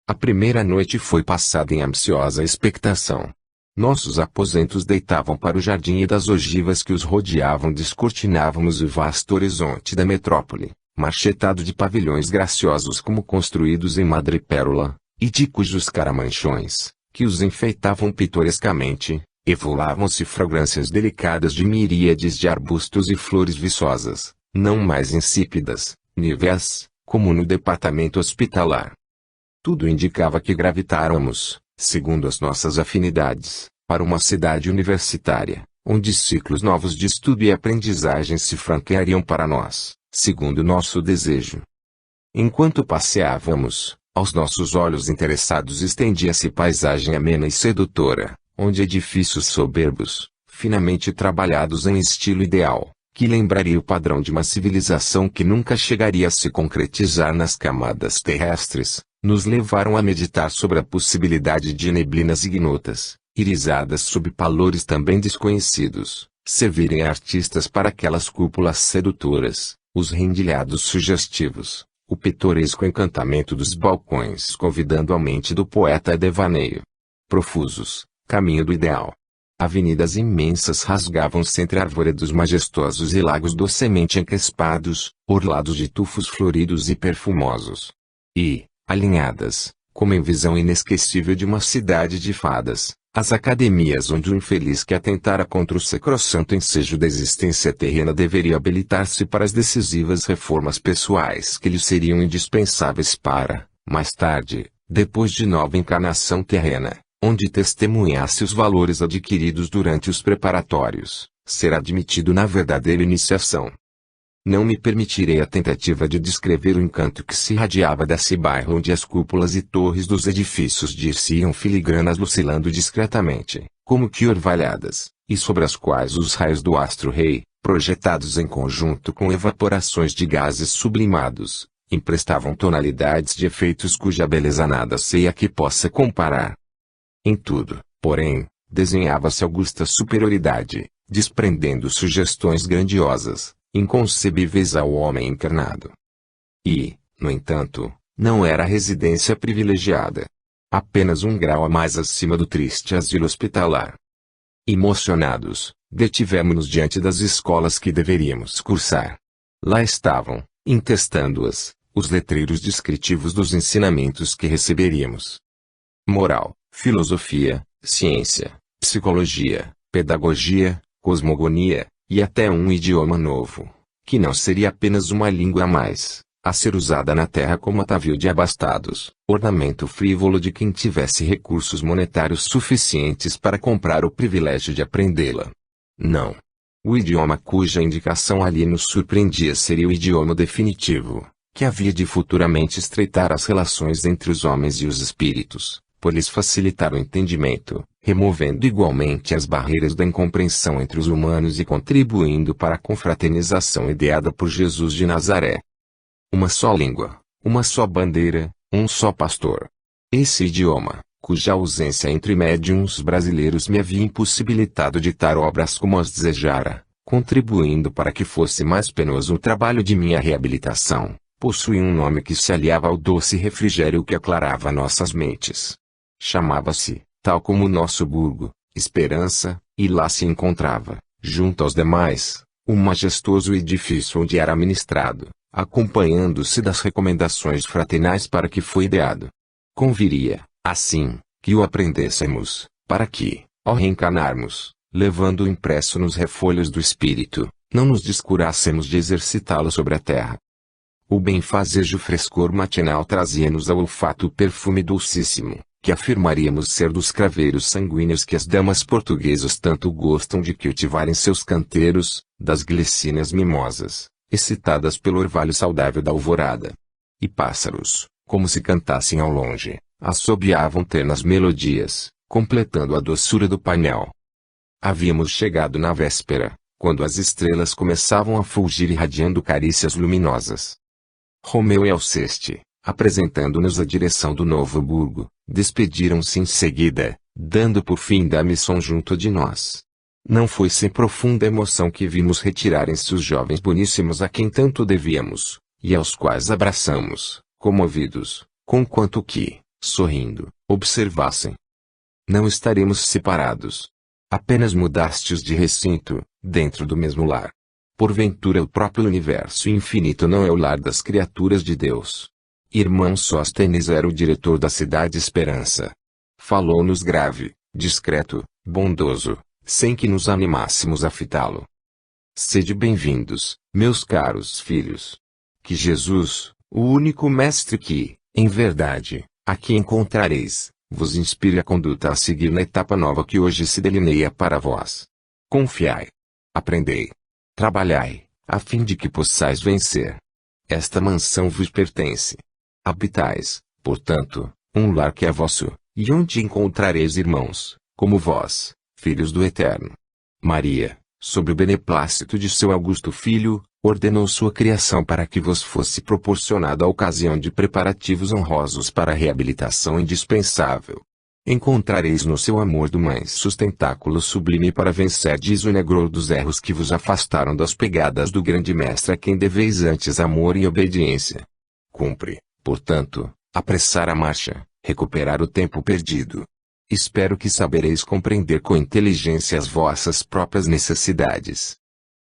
A primeira noite foi passada em ansiosa expectação. Nossos aposentos deitavam para o jardim e das ogivas que os rodeavam descortinávamos o vasto horizonte da metrópole, marchetado de pavilhões graciosos como construídos em madrepérola, e de cujos caramanchões, que os enfeitavam pitorescamente, evolavam-se fragrâncias delicadas de miríades de arbustos e flores viçosas, não mais insípidas, níveas, como no departamento hospitalar. Tudo indicava que gravitáramos, segundo as nossas afinidades, para uma cidade universitária, onde ciclos novos de estudo e aprendizagem se franqueariam para nós, segundo nosso desejo. Enquanto passeávamos, aos nossos olhos interessados estendia-se paisagem amena e sedutora, onde edifícios soberbos, finamente trabalhados em estilo ideal, que lembraria o padrão de uma civilização que nunca chegaria a se concretizar nas camadas terrestres, nos levaram a meditar sobre a possibilidade de neblinas ignotas, irisadas sob palores também desconhecidos, servirem a artistas para aquelas cúpulas sedutoras, os rendilhados sugestivos, o pitoresco encantamento dos balcões convidando a mente do poeta a devaneio. Profusos, caminho do ideal. Avenidas imensas rasgavam-se entre arvoredos majestosos e lagos docemente encrespados, orlados de tufos floridos e perfumosos. E, alinhadas, como em visão inesquecível de uma cidade de fadas, as academias onde o infeliz que atentara contra o sacrossanto ensejo da existência terrena deveria habilitar-se para as decisivas reformas pessoais que lhe seriam indispensáveis para, mais tarde, depois de nova encarnação terrena, onde testemunhasse os valores adquiridos durante os preparatórios, ser admitido na verdadeira iniciação. Não me permitirei a tentativa de descrever o encanto que se irradiava desse bairro onde as cúpulas e torres dos edifícios dir-se-iam filigranas lucilando discretamente, como que orvalhadas, e sobre as quais os raios do astro-rei, projetados em conjunto com evaporações de gases sublimados, emprestavam tonalidades de efeitos cuja beleza nada sei a que possa comparar. Em tudo, porém, desenhava-se augusta superioridade, desprendendo sugestões grandiosas, inconcebíveis ao homem encarnado. E, no entanto, não era residência privilegiada. Apenas um grau a mais acima do triste asilo hospitalar. Emocionados, detivemo-nos diante das escolas que deveríamos cursar. Lá estavam, intestando-as, os letreiros descritivos dos ensinamentos que receberíamos. Moral, filosofia, ciência, psicologia, pedagogia, cosmogonia, e até um idioma novo, que não seria apenas uma língua a mais, a ser usada na terra como atavio de abastados, ornamento frívolo de quem tivesse recursos monetários suficientes para comprar o privilégio de aprendê-la. Não. O idioma cuja indicação ali nos surpreendia seria o idioma definitivo, que havia de futuramente estreitar as relações entre os homens e os espíritos, por lhes facilitar o entendimento, removendo igualmente as barreiras da incompreensão entre os humanos e contribuindo para a confraternização ideada por Jesus de Nazaré. Uma só língua, uma só bandeira, um só pastor. Esse idioma, cuja ausência entre médiuns brasileiros me havia impossibilitado ditar obras como as desejara, contribuindo para que fosse mais penoso o trabalho de minha reabilitação, possuía um nome que se aliava ao doce refrigério que aclarava nossas mentes. Chamava-se, tal como o nosso burgo, Esperança, e lá se encontrava, junto aos demais, um majestoso edifício onde era ministrado, acompanhando-se das recomendações fraternais para que foi ideado. Conviria, assim, que o aprendêssemos, para que, ao reencarnarmos, levando o impresso nos refolhos do espírito, não nos descurássemos de exercitá-lo sobre a terra. O benfazejo frescor matinal trazia-nos ao olfato o perfume dulcíssimo, que afirmaríamos ser dos craveiros sanguíneos que as damas portuguesas tanto gostam de cultivar em seus canteiros, das glicínias mimosas, excitadas pelo orvalho saudável da alvorada. E pássaros, como se cantassem ao longe, assobiavam ternas melodias, completando a doçura do painel. Havíamos chegado na véspera, quando as estrelas começavam a fulgir irradiando carícias luminosas. Romeu e Alceste, apresentando-nos a direção do novo burgo, despediram-se em seguida, dando por fim da missão junto de nós. Não foi sem profunda emoção que vimos retirarem-se os jovens boníssimos a quem tanto devíamos, e aos quais abraçamos, comovidos, conquanto que, sorrindo, observassem. Não estaremos separados. Apenas mudastes de recinto, dentro do mesmo lar. Porventura o próprio universo infinito não é o lar das criaturas de Deus. Irmão Sóstenes era o diretor da Cidade Esperança. Falou-nos grave, discreto, bondoso, sem que nos animássemos a fitá-lo. Sede bem-vindos, meus caros filhos. Que Jesus, o único mestre que, em verdade, aqui encontrareis, vos inspire a conduta a seguir na etapa nova que hoje se delineia para vós. Confiai. Aprendei. Trabalhai, a fim de que possais vencer. Esta mansão vos pertence. Habitais, portanto, um lar que é vosso, e onde encontrareis irmãos, como vós, filhos do Eterno. Maria, sob o beneplácito de seu augusto filho, ordenou sua criação para que vos fosse proporcionada a ocasião de preparativos honrosos para a reabilitação indispensável. Encontrareis no seu amor do mais sustentáculo sublime para vencerdes o negror dos erros que vos afastaram das pegadas do grande mestre a quem deveis antes amor e obediência. Cumpre, portanto, apressar a marcha, recuperar o tempo perdido. Espero que sabereis compreender com inteligência as vossas próprias necessidades.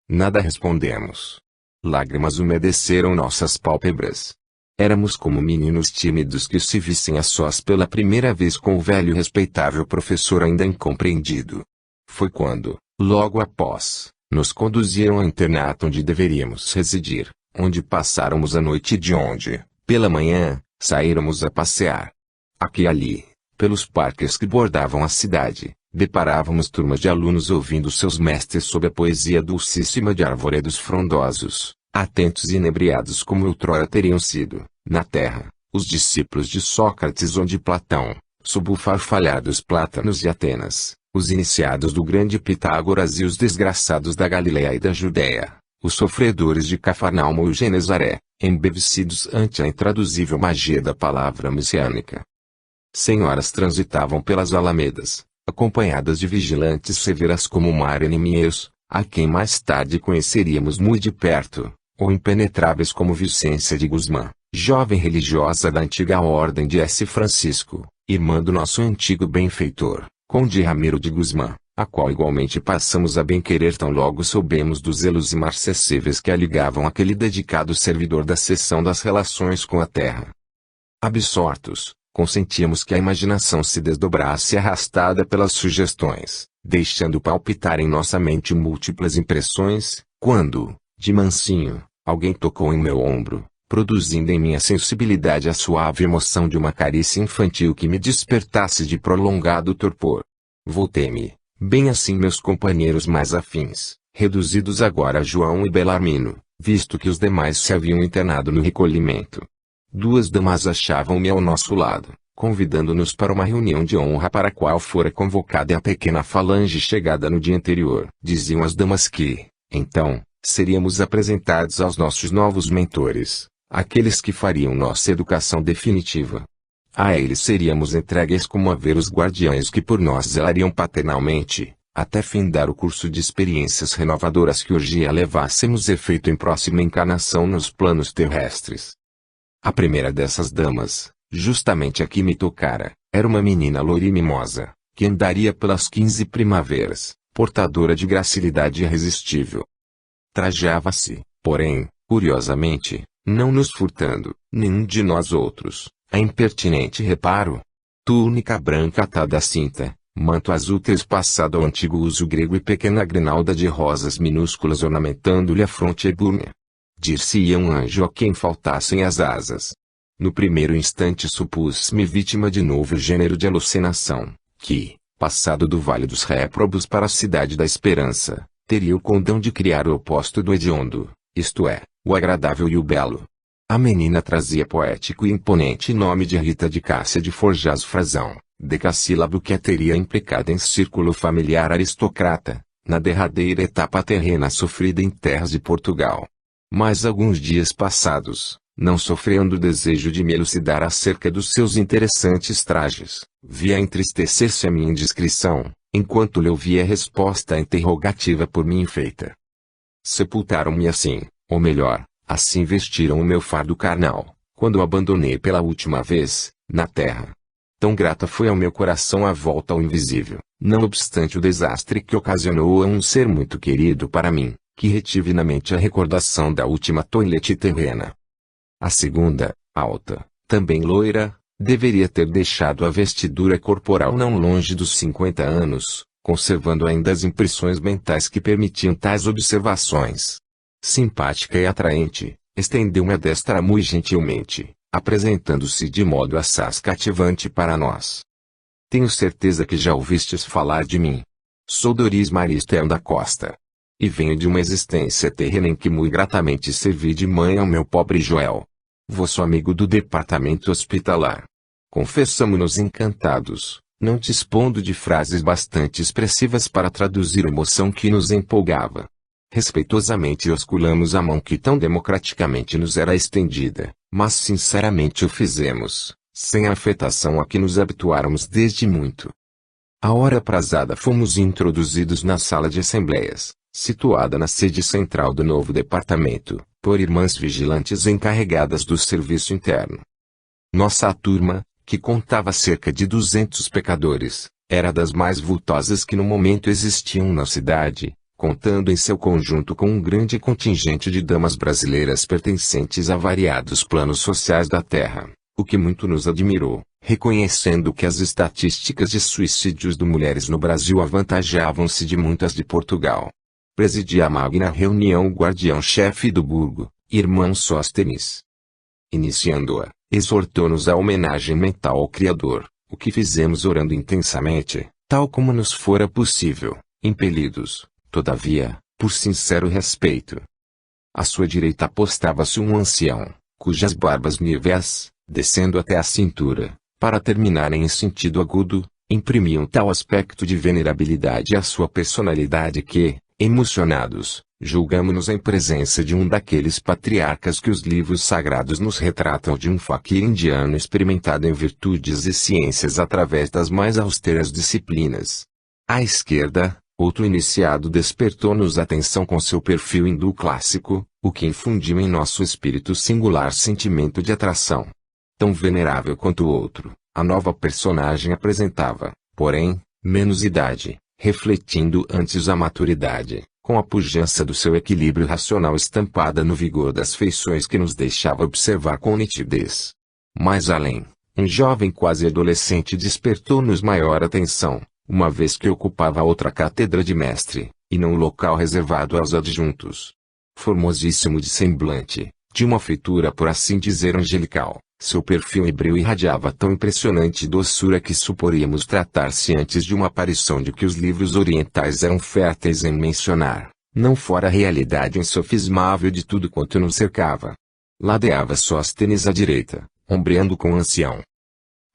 Nada respondemos. Lágrimas umedeceram nossas pálpebras. Éramos como meninos tímidos que se vissem a sós pela primeira vez com o velho e respeitável professor ainda incompreendido. Foi quando, logo após, nos conduziram ao internato onde deveríamos residir, onde passáramos a noite e de onde, pela manhã, saíramos a passear. Aqui e ali, pelos parques que bordavam a cidade, deparávamos turmas de alunos ouvindo seus mestres sob a poesia dulcíssima de arvoredos frondosos, atentos e inebriados como outrora teriam sido, na terra, os discípulos de Sócrates ou de Platão, sob o farfalhar dos plátanos de Atenas, os iniciados do grande Pitágoras e os desgraçados da Galileia e da Judéia, os sofredores de Cafarnaum e Genezaré, embevecidos ante a intraduzível magia da palavra messiânica. Senhoras transitavam pelas alamedas, acompanhadas de vigilantes severas como o mar inimigos, a quem mais tarde conheceríamos muito de perto, ou impenetráveis como Vicência de Guzmán, jovem religiosa da antiga ordem de S. Francisco, irmã do nosso antigo benfeitor, Conde Ramiro de Guzmán, a qual igualmente passamos a bem-querer tão logo soubemos dos zelos imarcessíveis que a ligavam àquele dedicado servidor da seção das relações com a terra. Absortos, consentíamos que a imaginação se desdobrasse arrastada pelas sugestões, deixando palpitar em nossa mente múltiplas impressões, quando, de mansinho, alguém tocou em meu ombro, produzindo em minha sensibilidade a suave emoção de uma carícia infantil que me despertasse de prolongado torpor. Voltei-me, bem assim meus companheiros mais afins, reduzidos agora a João e Belarmino, visto que os demais se haviam internado no recolhimento. Duas damas achavam-me ao nosso lado, convidando-nos para uma reunião de honra para a qual fora convocada a pequena falange chegada no dia anterior. Diziam as damas que, então, seríamos apresentados aos nossos novos mentores, aqueles que fariam nossa educação definitiva. A eles seríamos entregues como a ver os guardiães que por nós zelariam paternalmente, até findar o curso de experiências renovadoras que urgia levássemos efeito em próxima encarnação nos planos terrestres. A primeira dessas damas, justamente a que me tocara, era uma menina loira e mimosa, que andaria pelas 15 primaveras, portadora de gracilidade irresistível. Trajava-se, porém, curiosamente, não nos furtando, nenhum de nós outros, a impertinente reparo. Túnica branca atada à cinta, manto azul trespassado ao antigo uso grego e pequena grinalda de rosas minúsculas ornamentando-lhe a fronte ebúrnea. Dir-se-ia um anjo a quem faltassem as asas. No primeiro instante supus-me vítima de novo gênero de alucinação, que, passado do Vale dos Réprobos para a Cidade da Esperança, teria o condão de criar o oposto do hediondo, isto é, o agradável e o belo. A menina trazia poético e imponente nome de Rita de Cássia de Forjás Frazão, decassílabo que a teria implicado em círculo familiar aristocrata, na derradeira etapa terrena sofrida em terras de Portugal. Mas alguns dias passados, não sofrendo o desejo de me elucidar acerca dos seus interessantes trajes, via entristecer-se a minha indiscrição, enquanto lhe ouvia a resposta interrogativa por mim feita. Sepultaram-me assim, ou melhor, assim vestiram o meu fardo carnal, quando o abandonei pela última vez, na terra. Tão grata foi ao meu coração a volta ao invisível, não obstante o desastre que ocasionou a um ser muito querido para mim, que retive na mente a recordação da última toilette terrena. A segunda, alta, também loira, deveria ter deixado a vestidura corporal não longe dos 50 anos, conservando ainda as impressões mentais que permitiam tais observações. Simpática e atraente, estendeu-me a destra muito gentilmente, apresentando-se de modo assaz cativante para nós. Tenho certeza que já ouvistes falar de mim. Sou Doris Maristel da Costa. E venho de uma existência terrena em que muito gratamente servi de mãe ao meu pobre Joel. Vosso amigo do departamento hospitalar. Confessamo-nos encantados, não dispondo de frases bastante expressivas para traduzir a emoção que nos empolgava. Respeitosamente osculamos a mão que tão democraticamente nos era estendida, mas sinceramente o fizemos, sem a afetação a que nos habituáramos desde muito. À hora aprazada fomos introduzidos na sala de assembleias, situada na sede central do novo departamento, por irmãs vigilantes encarregadas do serviço interno. Nossa turma, que contava cerca de 200 pecadores, era das mais vultosas que no momento existiam na cidade, contando em seu conjunto com um grande contingente de damas brasileiras pertencentes a variados planos sociais da terra, o que muito nos admirou, reconhecendo que as estatísticas de suicídios de mulheres no Brasil avantajavam-se de muitas de Portugal. Presidia a magna reunião o guardião-chefe do burgo, irmão Sóstenes. Iniciando-a, exortou-nos a homenagem mental ao Criador, o que fizemos orando intensamente, tal como nos fora possível, impelidos, todavia, por sincero respeito. À sua direita apostava-se um ancião, cujas barbas níveas, descendo até a cintura, para terminarem em sentido agudo, imprimiam tal aspecto de venerabilidade à sua personalidade que, emocionados, julgamo-nos em presença de um daqueles patriarcas que os livros sagrados nos retratam, de um faquir indiano experimentado em virtudes e ciências através das mais austeras disciplinas. À esquerda, outro iniciado despertou-nos atenção com seu perfil hindu clássico, o que infundiu em nosso espírito singular sentimento de atração. Tão venerável quanto o outro, a nova personagem apresentava, porém, menos idade, refletindo antes a maturidade, com a pujança do seu equilíbrio racional estampada no vigor das feições que nos deixava observar com nitidez. Mais além, um jovem quase adolescente despertou-nos maior atenção, uma vez que ocupava outra cátedra de mestre, e não o local reservado aos adjuntos. Formosíssimo de semblante, de uma feitura por assim dizer angelical, seu perfil híbrido irradiava tão impressionante doçura que suporíamos tratar-se antes de uma aparição de que os livros orientais eram férteis em mencionar, não fora a realidade insofismável de tudo quanto nos cercava. Ladeava Sóstenes à direita, ombreando com o ancião.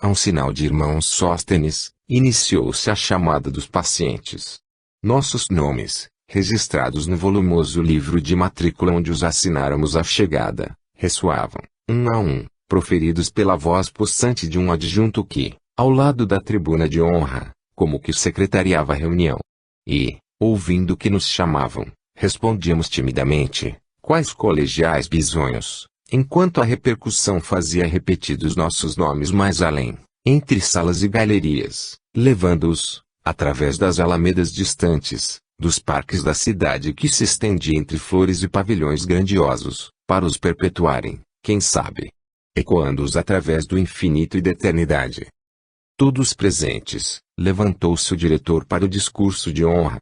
A um sinal de irmão Sóstenes, iniciou-se a chamada dos pacientes. Nossos nomes, registrados no volumoso livro de matrícula onde os assináramos à chegada, ressoavam, um a um, proferidos pela voz possante de um adjunto que, ao lado da tribuna de honra, como que secretariava a reunião. E, ouvindo que nos chamavam, respondíamos timidamente, quais colegiais bisonhos, enquanto a repercussão fazia repetidos nossos nomes mais além, entre salas e galerias, levando-os, através das alamedas distantes, dos parques da cidade que se estendia entre flores e pavilhões grandiosos, para os perpetuarem, quem sabe, ecoando-os através do infinito e da eternidade. Todos presentes, levantou-se o diretor para o discurso de honra.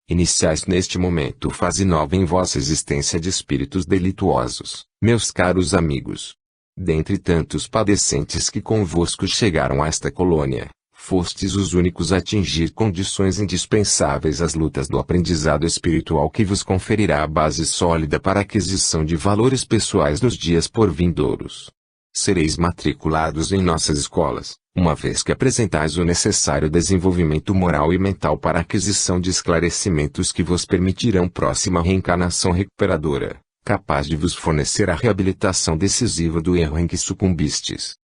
Iniciais neste momento fase nova em vossa existência de espíritos delituosos, meus caros amigos. Dentre tantos padecentes que convosco chegaram a esta colônia, fostes os únicos a atingir condições indispensáveis às lutas do aprendizado espiritual que vos conferirá a base sólida para a aquisição de valores pessoais nos dias por vindouros. sereis matriculados em nossas escolas, uma vez que apresentais o necessário desenvolvimento moral e mental para a aquisição de esclarecimentos que vos permitirão próxima reencarnação recuperadora, capaz de vos fornecer a reabilitação decisiva do erro em que sucumbistes.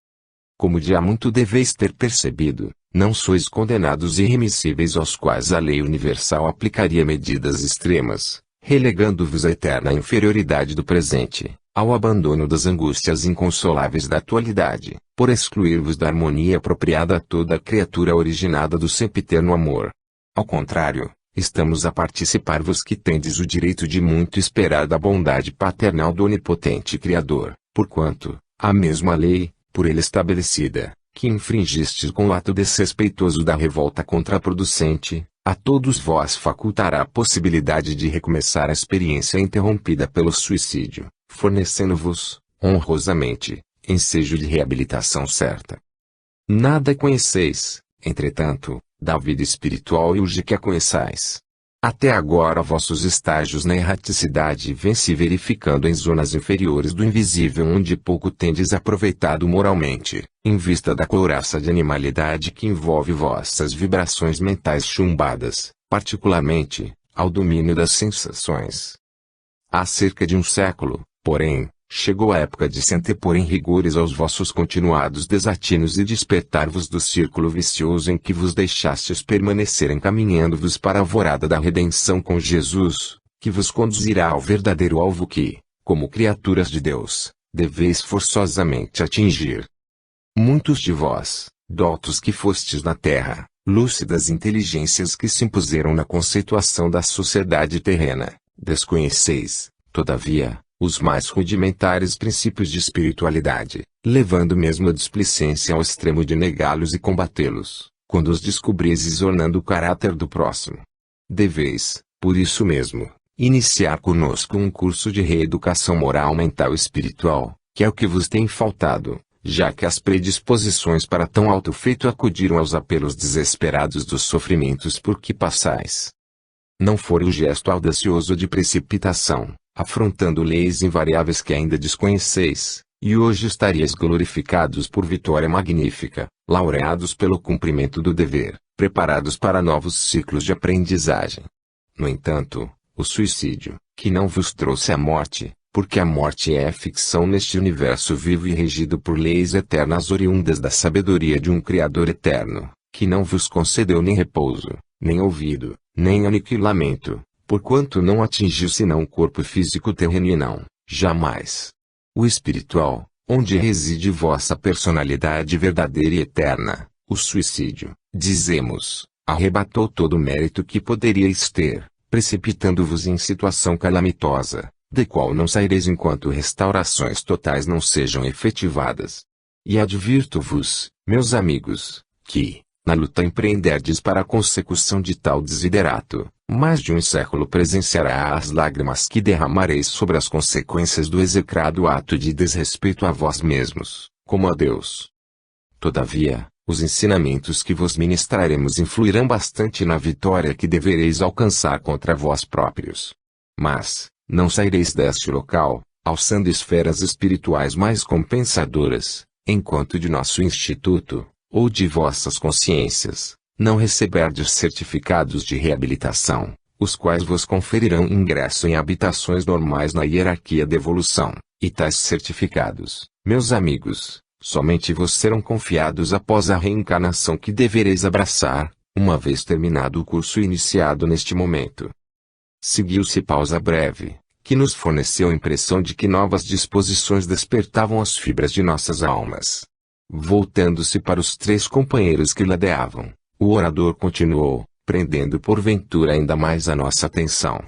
Como de há muito deveis ter percebido, não sois condenados irremissíveis aos quais a lei universal aplicaria medidas extremas, relegando-vos à eterna inferioridade do presente, ao abandono das angústias inconsoláveis da atualidade, por excluir-vos da harmonia apropriada a toda a criatura originada do sempiterno amor. Ao contrário, estamos a participar-vos que tendes o direito de muito esperar da bondade paternal do onipotente Criador, porquanto, a mesma lei, por ele estabelecida, que infringistes com o ato desrespeitoso da revolta contraproducente, a todos vós facultará a possibilidade de recomeçar a experiência interrompida pelo suicídio, fornecendo-vos, honrosamente, ensejo de reabilitação certa. Nada conheceis, entretanto, da vida espiritual e urge que a conheçais. Até agora vossos estágios na erraticidade vêm se verificando em zonas inferiores do invisível onde pouco tendes aproveitado moralmente, em vista da couraça de animalidade que envolve vossas vibrações mentais chumbadas, particularmente, ao domínio das sensações. Há cerca de um século, porém, chegou a época de se antepor em rigores aos vossos continuados desatinos e despertar-vos do círculo vicioso em que vos deixastes permanecer encaminhando-vos para a alvorada da redenção com Jesus, que vos conduzirá ao verdadeiro alvo que, como criaturas de Deus, deveis forçosamente atingir. Muitos de vós, doutos que fostes na terra, lúcidas inteligências que se impuseram na conceituação da sociedade terrena, desconheceis, todavia, os mais rudimentares princípios de espiritualidade, levando mesmo a displicência ao extremo de negá-los e combatê-los, quando os descobrizes ornando o caráter do próximo. Deveis, por isso mesmo, iniciar conosco um curso de reeducação moral, mental e espiritual, que é o que vos tem faltado, já que as predisposições para tão alto feito acudiram aos apelos desesperados dos sofrimentos por que passais. Não for o gesto audacioso de precipitação, afrontando leis invariáveis que ainda desconheceis, e hoje estaríeis glorificados por vitória magnífica, laureados pelo cumprimento do dever, preparados para novos ciclos de aprendizagem. No entanto, o suicídio, que não vos trouxe a morte, porque a morte é ficção neste universo vivo e regido por leis eternas oriundas da sabedoria de um Criador eterno, que não vos concedeu nem repouso, nem ouvido, nem aniquilamento, porquanto não atingiu senão o corpo físico terreno e não, jamais, o espiritual, onde reside vossa personalidade verdadeira e eterna. O suicídio, dizemos, arrebatou todo o mérito que poderíeis ter, precipitando-vos em situação calamitosa, de qual não saireis enquanto restaurações totais não sejam efetivadas. E advirto-vos, meus amigos, que, na luta empreenderdes para a consecução de tal desiderato, mais de um século presenciará as lágrimas que derramareis sobre as consequências do execrado ato de desrespeito a vós mesmos, como a Deus. Todavia, os ensinamentos que vos ministraremos influirão bastante na vitória que devereis alcançar contra vós próprios. Mas, não saireis deste local, alçando esferas espirituais mais compensadoras, enquanto de nosso instituto, ou de vossas consciências, não receberdes certificados de reabilitação, os quais vos conferirão ingresso em habitações normais na hierarquia da evolução, e tais certificados, meus amigos, somente vos serão confiados após a reencarnação que devereis abraçar, uma vez terminado o curso iniciado neste momento. Seguiu-se pausa breve, que nos forneceu a impressão de que novas disposições despertavam as fibras de nossas almas. Voltando-se para os três companheiros que ladeavam, o orador continuou, prendendo porventura ainda mais a nossa atenção.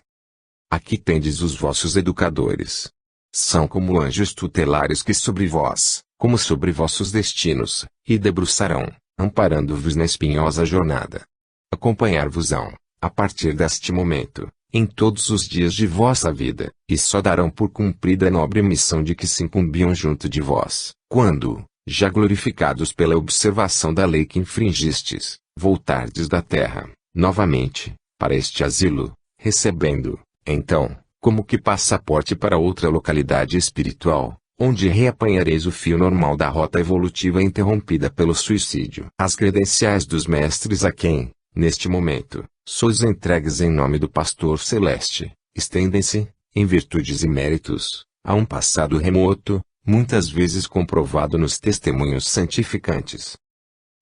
Aqui tendes os vossos educadores. São como anjos tutelares que sobre vós, como sobre vossos destinos, e debruçarão, amparando-vos na espinhosa jornada. Acompanhar-vos-ão, a partir deste momento, em todos os dias de vossa vida, e só darão por cumprida a nobre missão de que se incumbiam junto de vós, quando, já glorificados pela observação da lei que infringistes, voltardes da terra, novamente, para este asilo, recebendo, então, como que passaporte para outra localidade espiritual, onde reapanhareis o fio normal da rota evolutiva interrompida pelo suicídio. As credenciais dos mestres a quem, neste momento, sois entregues em nome do Pastor Celeste, estendem-se, em virtudes e méritos, a um passado remoto, muitas vezes comprovado nos testemunhos santificantes.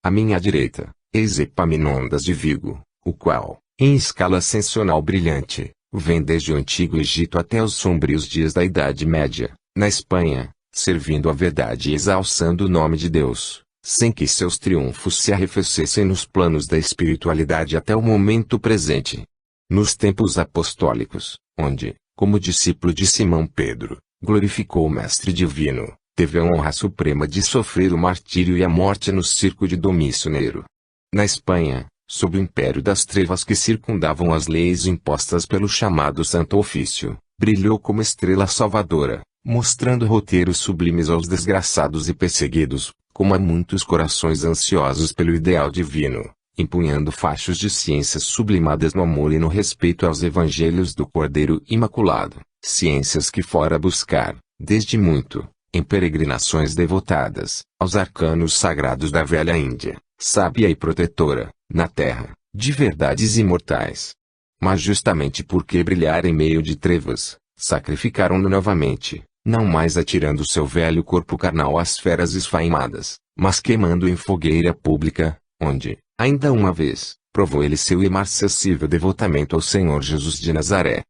À minha direita, eis Epaminondas de Vigo, o qual, em escala ascensional brilhante, vem desde o Antigo Egito até os sombrios dias da Idade Média, na Espanha, servindo a verdade e exalçando o nome de Deus, sem que seus triunfos se arrefecessem nos planos da espiritualidade até o momento presente. Nos tempos apostólicos, onde, como discípulo de Simão Pedro, glorificou o Mestre Divino, teve a honra suprema de sofrer o martírio e a morte no circo de Domício Nero. Na Espanha, sob o império das trevas que circundavam as leis impostas pelo chamado Santo Ofício, brilhou como estrela salvadora, mostrando roteiros sublimes aos desgraçados e perseguidos, como a muitos corações ansiosos pelo ideal divino, empunhando fachos de ciências sublimadas no amor e no respeito aos evangelhos do Cordeiro Imaculado, ciências que fora buscar, desde muito, em peregrinações devotadas, aos arcanos sagrados da velha Índia, sábia e protetora, na terra, de verdades imortais. Mas justamente porque brilhar em meio de trevas, sacrificaram-no novamente, não mais atirando seu velho corpo carnal às feras esfaimadas, mas queimando em fogueira pública, onde, ainda uma vez, provou ele seu imarcessível devotamento ao Senhor Jesus de Nazaré.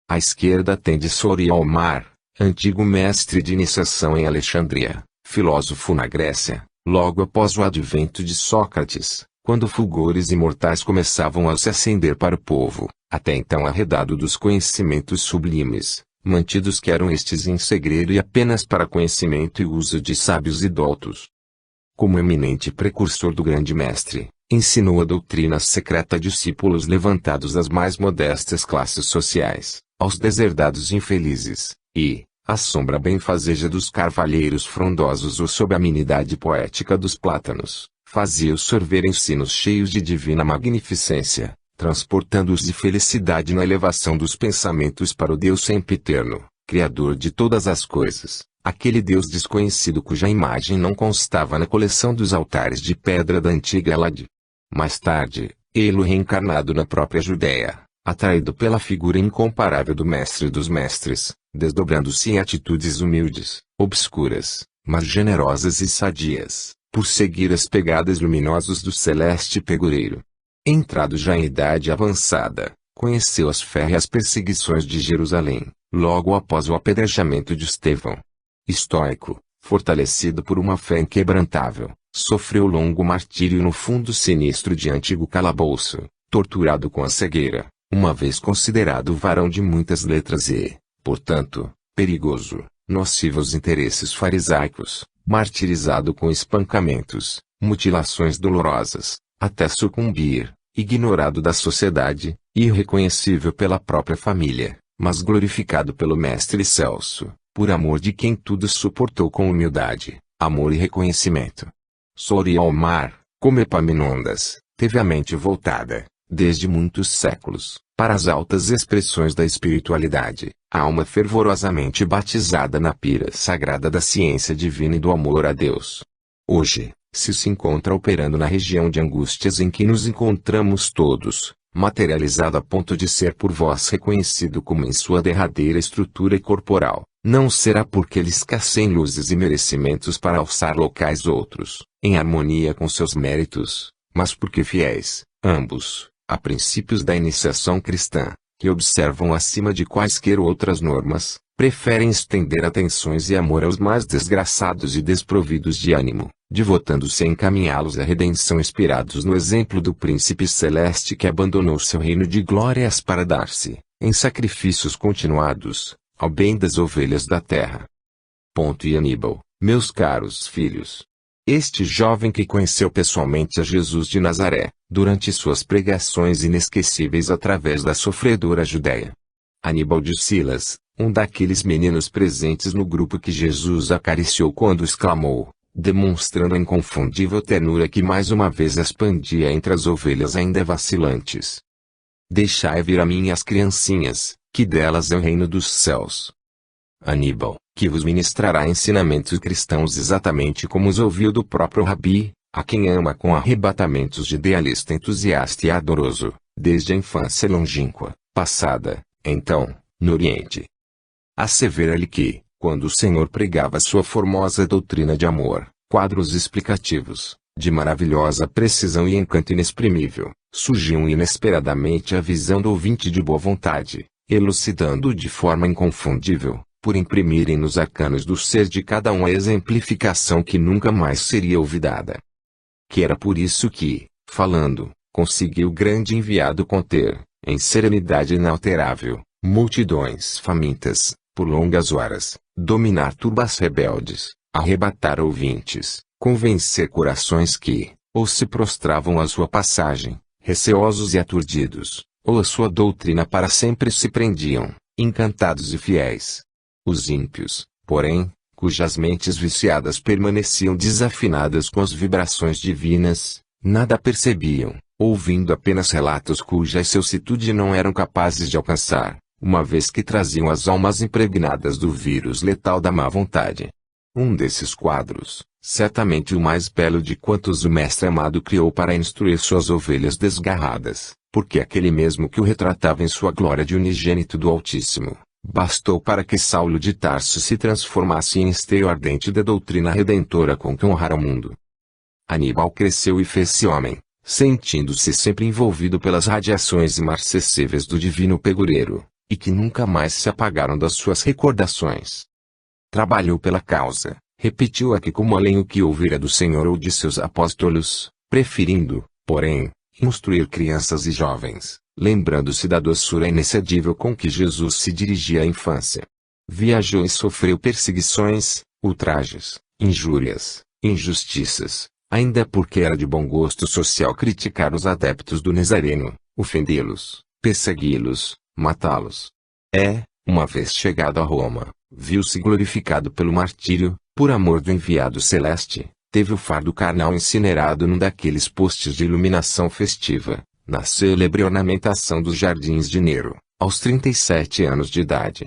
À esquerda tende Soria Omar, antigo mestre de iniciação em Alexandria, filósofo na Grécia, logo após o advento de Sócrates, quando fulgores imortais começavam a se acender para o povo, até então arredado dos conhecimentos sublimes, mantidos que eram estes em segredo e apenas para conhecimento e uso de sábios e doutos. Como eminente precursor do grande mestre, ensinou a doutrina secreta a discípulos levantados das mais modestas classes sociais, aos deserdados infelizes, e, à sombra benfazeja dos carvalheiros frondosos ou sob a amenidade poética dos plátanos, fazia-os sorver ensinos cheios de divina magnificência, transportando-os de felicidade na elevação dos pensamentos para o Deus sempiterno, Criador de todas as coisas, aquele Deus desconhecido cuja imagem não constava na coleção dos altares de pedra da antiga Elade. Mais tarde, ele reencarnado na própria Judéia, atraído pela figura incomparável do Mestre dos Mestres, desdobrando-se em atitudes humildes, obscuras, mas generosas e sadias, por seguir as pegadas luminosas do celeste pegureiro. Entrado já em idade avançada, conheceu as férreas perseguições de Jerusalém, logo após o apedrejamento de Estevão. Estoico, fortalecido por uma fé inquebrantável, sofreu longo martírio no fundo sinistro de antigo calabouço, torturado com a cegueira, uma vez considerado varão de muitas letras e, portanto, perigoso, nocivo aos interesses farisaicos, martirizado com espancamentos, mutilações dolorosas, até sucumbir, ignorado da sociedade, irreconhecível pela própria família, mas glorificado pelo Mestre Celso, por amor de quem tudo suportou com humildade, amor e reconhecimento. Soria Omar, como Epaminondas, teve a mente voltada, desde muitos séculos, para as altas expressões da espiritualidade, a alma fervorosamente batizada na pira sagrada da ciência divina e do amor a Deus. Hoje, se encontra operando na região de angústias em que nos encontramos todos, materializado a ponto de ser por vós reconhecido como em sua derradeira estrutura corporal, não será porque lhe escasseiem luzes e merecimentos para alçar locais outros, em harmonia com seus méritos, mas porque fiéis, ambos, a princípios da iniciação cristã, que observam acima de quaisquer outras normas, preferem estender atenções e amor aos mais desgraçados e desprovidos de ânimo, devotando-se a encaminhá-los à redenção inspirados no exemplo do príncipe celeste que abandonou seu reino de glórias para dar-se, em sacrifícios continuados, ao bem das ovelhas da terra. E Aníbal, meus caros filhos. Este jovem que conheceu pessoalmente a Jesus de Nazaré, durante suas pregações inesquecíveis através da sofredora Judéia. Aníbal de Silas, um daqueles meninos presentes no grupo que Jesus acariciou quando exclamou, demonstrando a inconfundível ternura que mais uma vez expandia entre as ovelhas ainda vacilantes. Deixai vir a mim as criancinhas, que delas é o reino dos céus. Aníbal, que vos ministrará ensinamentos cristãos exatamente como os ouviu do próprio Rabi, a quem ama com arrebatamentos de idealista entusiasta e adoroso, desde a infância longínqua, passada, então, no Oriente. Assevera-lhe que, quando o Senhor pregava sua formosa doutrina de amor, quadros explicativos, de maravilhosa precisão e encanto inexprimível, surgiam inesperadamente à visão do ouvinte de boa vontade, elucidando de forma inconfundível, por imprimirem nos arcanos do ser de cada um a exemplificação que nunca mais seria olvidada. Que era por isso que, falando, conseguiu o grande enviado conter, em serenidade inalterável, multidões famintas, por longas horas, dominar turbas rebeldes, arrebatar ouvintes, convencer corações que, ou se prostravam à sua passagem, receosos e aturdidos, ou a sua doutrina para sempre se prendiam, encantados e fiéis. Os ímpios, porém, cujas mentes viciadas permaneciam desafinadas com as vibrações divinas, nada percebiam, ouvindo apenas relatos cuja excelsitude não eram capazes de alcançar, uma vez que traziam as almas impregnadas do vírus letal da má vontade. Um desses quadros, certamente o mais belo de quantos o Mestre amado criou para instruir suas ovelhas desgarradas, porque aquele mesmo que o retratava em sua glória de unigênito do Altíssimo, bastou para que Saulo de Tarso se transformasse em esteio ardente da doutrina redentora com que honrara o mundo. Aníbal cresceu e fez-se homem, sentindo-se sempre envolvido pelas radiações imarcessíveis do divino pegureiro, e que nunca mais se apagaram das suas recordações. Trabalhou pela causa, repetiu aqui como além o que ouvira do Senhor ou de seus apóstolos, preferindo, porém, instruir crianças e jovens, lembrando-se da doçura inexcedível com que Jesus se dirigia à infância. Viajou e sofreu perseguições, ultrajes, injúrias, injustiças, ainda porque era de bom gosto social criticar os adeptos do Nazareno, ofendê-los, persegui-los, matá-los. Uma vez chegado a Roma, viu-se glorificado pelo martírio, por amor do enviado celeste, teve o fardo carnal incinerado num daqueles postes de iluminação festiva, na célebre ornamentação dos jardins de Nero, aos 37 anos de idade.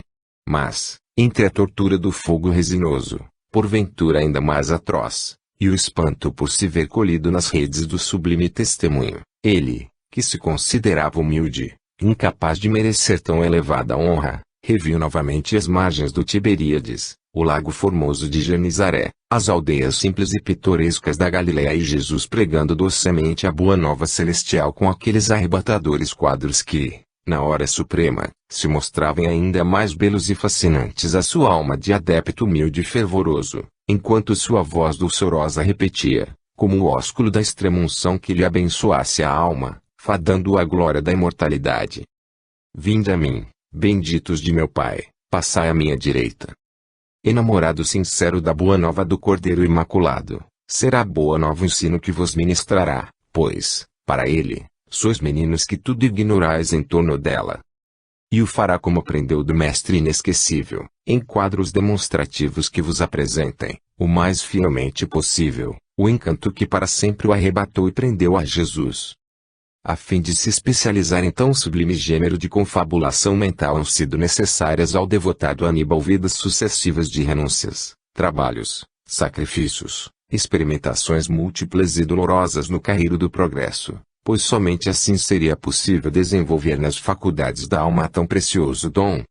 Mas, entre a tortura do fogo resinoso, porventura ainda mais atroz, e o espanto por se ver colhido nas redes do sublime testemunho, ele, que se considerava humilde, incapaz de merecer tão elevada honra, reviu novamente as margens do Tiberíades, o lago formoso de Genizaré, as aldeias simples e pitorescas da Galileia e Jesus pregando docemente a boa nova celestial com aqueles arrebatadores quadros que, na hora suprema, se mostravam ainda mais belos e fascinantes à sua alma de adepto humilde e fervoroso, enquanto sua voz dulçorosa repetia, como o ósculo da extrema-unção que lhe abençoasse a alma, fadando-o à glória da imortalidade. Vinde a mim, benditos de meu Pai, passai à minha direita. Enamorado sincero da boa nova do Cordeiro Imaculado, será boa nova o ensino que vos ministrará, pois, para ele, sois meninos que tudo ignorais em torno dela. E o fará como aprendeu do Mestre inesquecível, em quadros demonstrativos que vos apresentem, o mais fielmente possível, o encanto que para sempre o arrebatou e prendeu a Jesus. A fim de se especializar em tão sublime gênero de confabulação mental han sido necessárias ao devotado Aníbal vidas sucessivas de renúncias, trabalhos, sacrifícios, experimentações múltiplas e dolorosas no carreiro do progresso, pois somente assim seria possível desenvolver nas faculdades da alma tão precioso dom.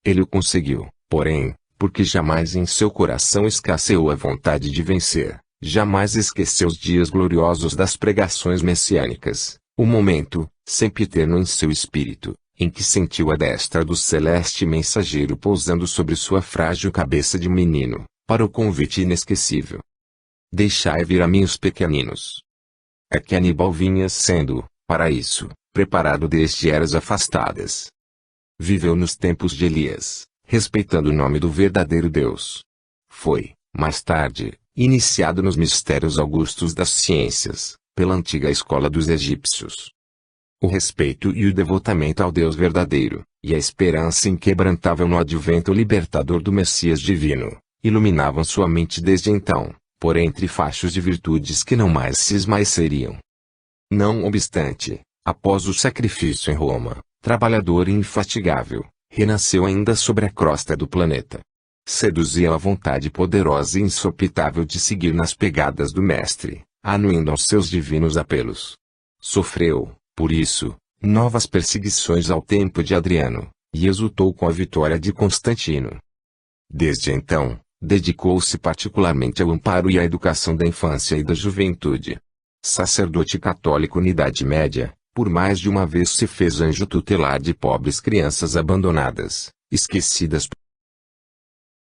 Ele o conseguiu, porém, porque jamais em seu coração escasseou a vontade de vencer, jamais esqueceu os dias gloriosos das pregações messiânicas. O momento, sempiterno em seu espírito, em que sentiu a destra do celeste mensageiro pousando sobre sua frágil cabeça de menino, para o convite inesquecível. Deixai vir a mim os pequeninos. É que Aníbal vinha sendo, para isso, preparado desde eras afastadas. Viveu nos tempos de Elias, respeitando o nome do verdadeiro Deus. Foi, mais tarde, iniciado nos mistérios augustos das ciências, pela antiga escola dos egípcios. O respeito e o devotamento ao Deus verdadeiro, e a esperança inquebrantável no advento libertador do Messias divino, iluminavam sua mente desde então, por entre fachos de virtudes que não mais se esmaeceriam. Não obstante, após o sacrifício em Roma, trabalhador e infatigável, renasceu ainda sobre a crosta do planeta. seduzia a vontade poderosa e insopitável de seguir nas pegadas do mestre, anuindo aos seus divinos apelos. Sofreu, por isso, novas perseguições ao tempo de Adriano, e exultou com a vitória de Constantino. Desde então, dedicou-se particularmente ao amparo e à educação da infância e da juventude. Sacerdote católico na Idade Média, por mais de uma vez se fez anjo tutelar de pobres crianças abandonadas, esquecidas